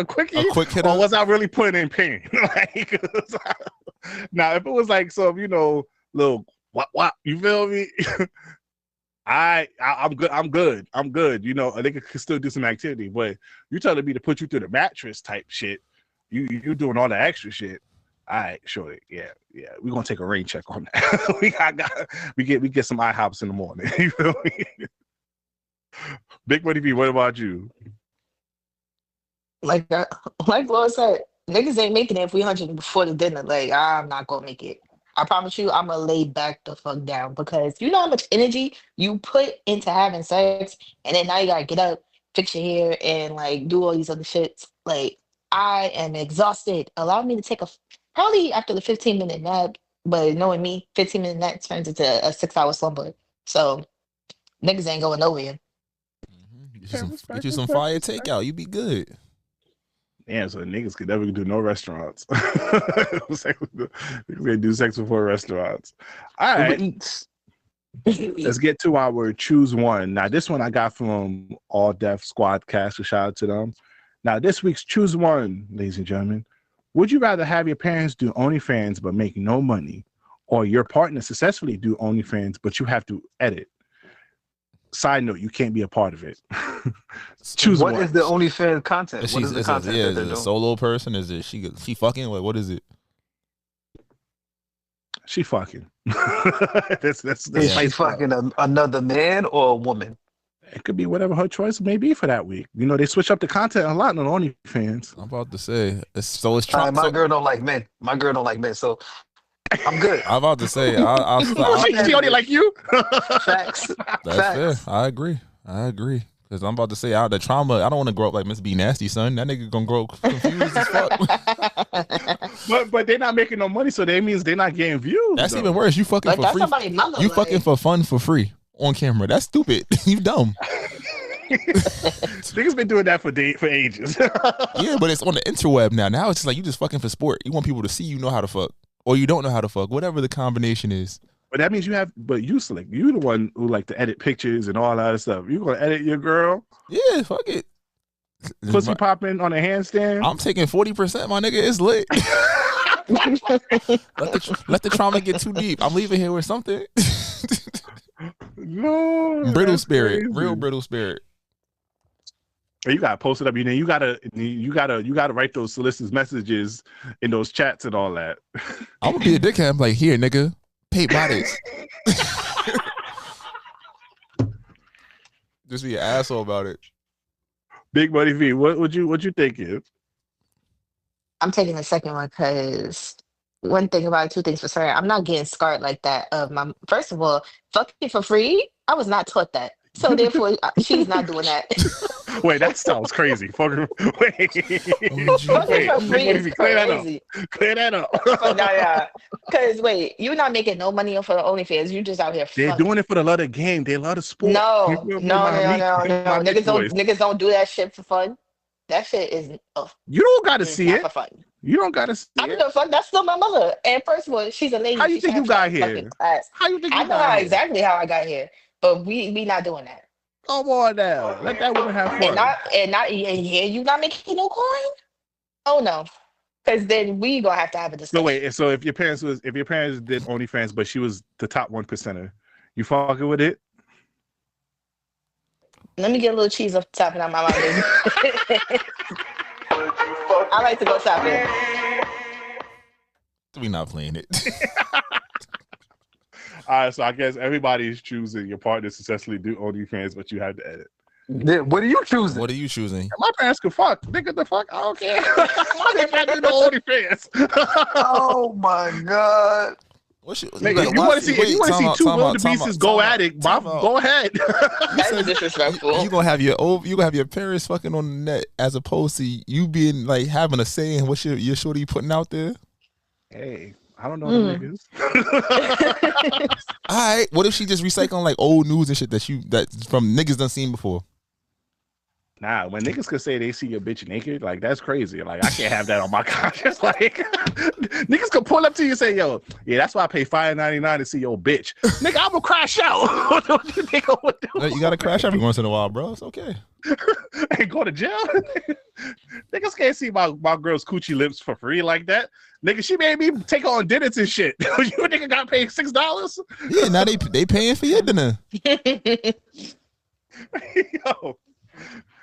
quickie? A quick hitter? Or was I really putting in pain? Like, now, if it was like some, little what, you feel me? I'm good. You know, a nigga can still do some activity, but you telling me to put you through the mattress type shit. You doing all the extra shit. All right, sure. Yeah. We're gonna take a rain check on that. we get some IHOPs in the morning. You feel me? Big Money B, what about you? Like Lord said, niggas ain't making it if we hunching before the dinner. Like, I'm not gonna make it. I promise you, I'm gonna lay back the fuck down because you know how much energy you put into having sex, and then now you gotta get up, fix your hair, and like do all these other shits. Like, I am exhausted. Allow me to take probably after the 15-minute nap, but knowing me, 15-minute nap turns into a 6-hour slumber. So niggas ain't going nowhere. Get you some fire takeout. You be good. Yeah, so niggas could never do no restaurants. Niggas can do sex before restaurants. All right. Let's get to our choose one. Now, this one I got from All Deaf Squad Cast. So shout out to them. Now, this week's choose one, ladies and gentlemen. Would you rather have your parents do OnlyFans but make no money, or your partner successfully do OnlyFans but you have to edit? Side note, you can't be a part of it. Choose what one. is the OnlyFans content? Is What is the content that is they're it a doing? solo person? Is it she fucking? Like, what is it? She fucking. Is she fucking another man or a woman? It could be whatever her choice may be for that week. You know, they switch up the content a lot on OnlyFans. I'm about to say. It's My girl don't like men. My girl don't like men, so I'm good. I'm about to say. She only like you. Facts. That's fair. I agree. Because I'm about to say, the trauma, I don't want to grow up like Miss B Nasty, son. That nigga gonna grow confused as fuck. But they're not making no money, so that means they're not getting views. That's even worse. You fucking for free. You fucking for fun for free on camera. That's stupid. You dumb. Niggas been doing that for ages. Yeah, but it's on the interweb now. Now it's just like you just fucking for sport. You want people to see you know how to fuck, or you don't know how to fuck, whatever the combination is. But that means you select. You the one who like to edit pictures and all that other stuff. You gonna edit your girl? Yeah, fuck it. Pussy popping on a handstand. I'm taking 40%, my nigga. It's lit. let the trauma get too deep. I'm leaving here with something. No, brittle spirit, crazy. real brittle spirit. You gotta post it up. You gotta write those solicitous messages in those chats and all that. I'm gonna be a dickhead. I'm like, here, nigga, pay bodies. Just be an asshole about it. Big Money V, what you thinking? I'm taking the second one because one thing about it, two things for certain. I'm not getting scarred like that. First of all, fucking for free. I was not taught that, so therefore she's not doing that. Wait, that sounds crazy. Fucking wait. Fucking for free is crazy. Clear that up. No. Because wait, you're not making no money for the OnlyFans. You just out here. They're doing it for the love of the game. They love the sport. No. Niggas don't do that shit for fun. That shit is. You don't gotta see it for fun. You don't gotta see I don't give a fuck. That's still my mother. And first of all, she's a lady. How you think you got here? How you think? I know exactly how I got here, but we not doing that. Come on now, let that woman have fun. And you not making no coin? Oh no, because then we gonna have to have a discussion. So wait, so if your parents did OnlyFans, but she was the top 1%er, you fucking with it? Let me get a little cheese off the top and out my mouth. I like to go shopping. We not playing it. All right, so I guess everybody's choosing your partner to successfully do OnlyFans, but you have to edit. What are you choosing? What are you choosing? My parents can fuck. Nigga, the fuck? I don't care. My parents do no OnlyFans. Oh my god. Nigga, you want to see two wildebeests go at it? Go ahead. That's disrespectful. You gonna have your parents fucking on the net as opposed to you being like having a say in what your shorty putting out there. Hey, I don't know the niggas. All right, what if she just recycling like old news and shit that from niggas done seen before? Nah, when niggas could say they see your bitch naked, like that's crazy. Like I can't have that on my conscience. Like niggas could pull up to you and say, "Yo, yeah, that's why I pay $5.99 to see your bitch." Nigga, I'm gonna crash out. What you think I would do? You gotta crash every once in a while, bro. It's okay. And go to jail. Niggas can't see my girl's coochie lips for free like that. Nigga, she made me take her on dinners and shit. You nigga got paid $6? Yeah, now they paying for your dinner. Yo.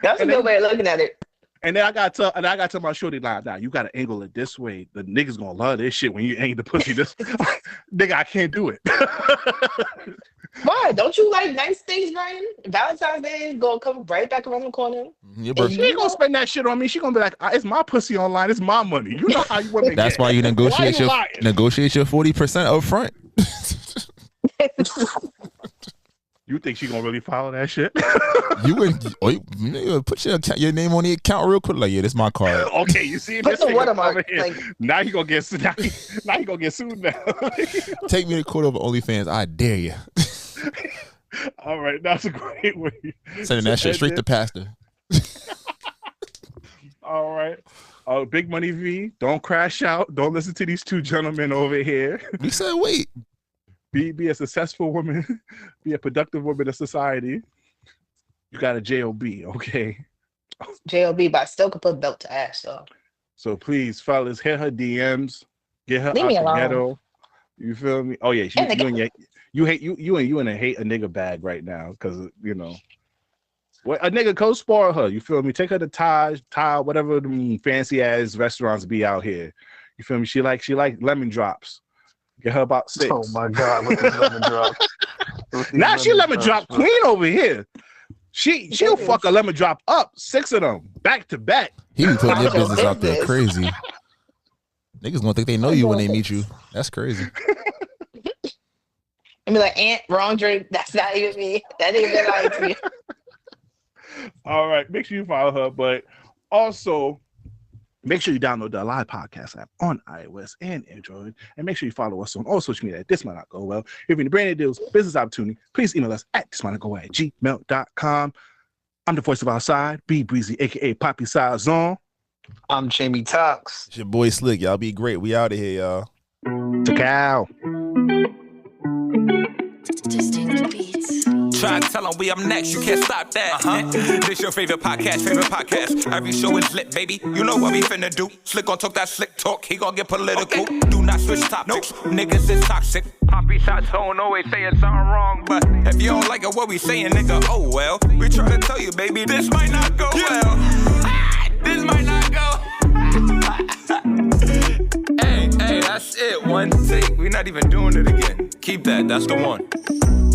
That's a good way of looking at it. And then I got to my shorty line. Now you gotta angle it this way. The niggas gonna love this shit when you angle the pussy this. Nigga, I can't do it. Why? Don't you like nice things, Ryan? Valentine's Day is gonna come right back around the corner. She ain't gonna spend that shit on me. She gonna be like, it's my pussy online. It's my money. You know how you want me. That's why you negotiate your 40% up front. You think she gonna really follow that shit? You put your name on the account real quick. Like, yeah, this is my card. Okay, you see put the watermark. Like, now he gonna get sued. Now he gonna get sued now. Take me to court over OnlyFans. I dare you. All right, that's a great way. Sending that shit straight to pastor. All right. Big Money V, don't crash out. Don't listen to these two gentlemen over here. We said wait. Be a successful woman. Be a productive woman in society. You got a JOB, okay? JOB, but I still could put belt to ass, So please, fellas, hit her DMs. Get her Leave out me the alone. ghetto. You feel me? Oh yeah, you in a hate a nigga bag right now because you know. What a nigga co-spoil her. You feel me? Take her to Taj, whatever the fancy ass restaurants be out here. You feel me? She like lemon drops. Get her about 6. Oh my god, with these lemon drops. Now she lemon drop queen over here. She'll fuck a lemon drop up, 6 of them back to back. He be putting your business out there crazy. Niggas gonna think they know you when they meet you. That's crazy. I mean, like, Aunt, wrong drink. That's not even me. That ain't even lying to you. All right, make sure you follow her, but also make sure you download the Live Podcast app on iOS and Android, and make sure you follow us on all social media at This Might Not Go Well. If you're in the brand new deals, business opportunity, please email us at thismightnotgowell@gmail.com. I'm the voice of outside, B Breezy, aka Poppy Size Zone. I'm Jamie Tox. It's your boy Slick. Y'all be great. We out of here, y'all. To cow. Distinct beats. Try to tell them we up next, you can't stop that. This your favorite podcast. Every show is lit, baby. You know what we finna do. Slick gon' talk that slick talk, he gon' get political. Do not switch topics, niggas is toxic. Poppy shots don't always saying something wrong, but if you don't like it, what we saying, nigga, oh well. We try to tell you, baby, this might not go well. This might not go. Hey, that's it. One take. We're not even doing it again. Keep that. That's the one.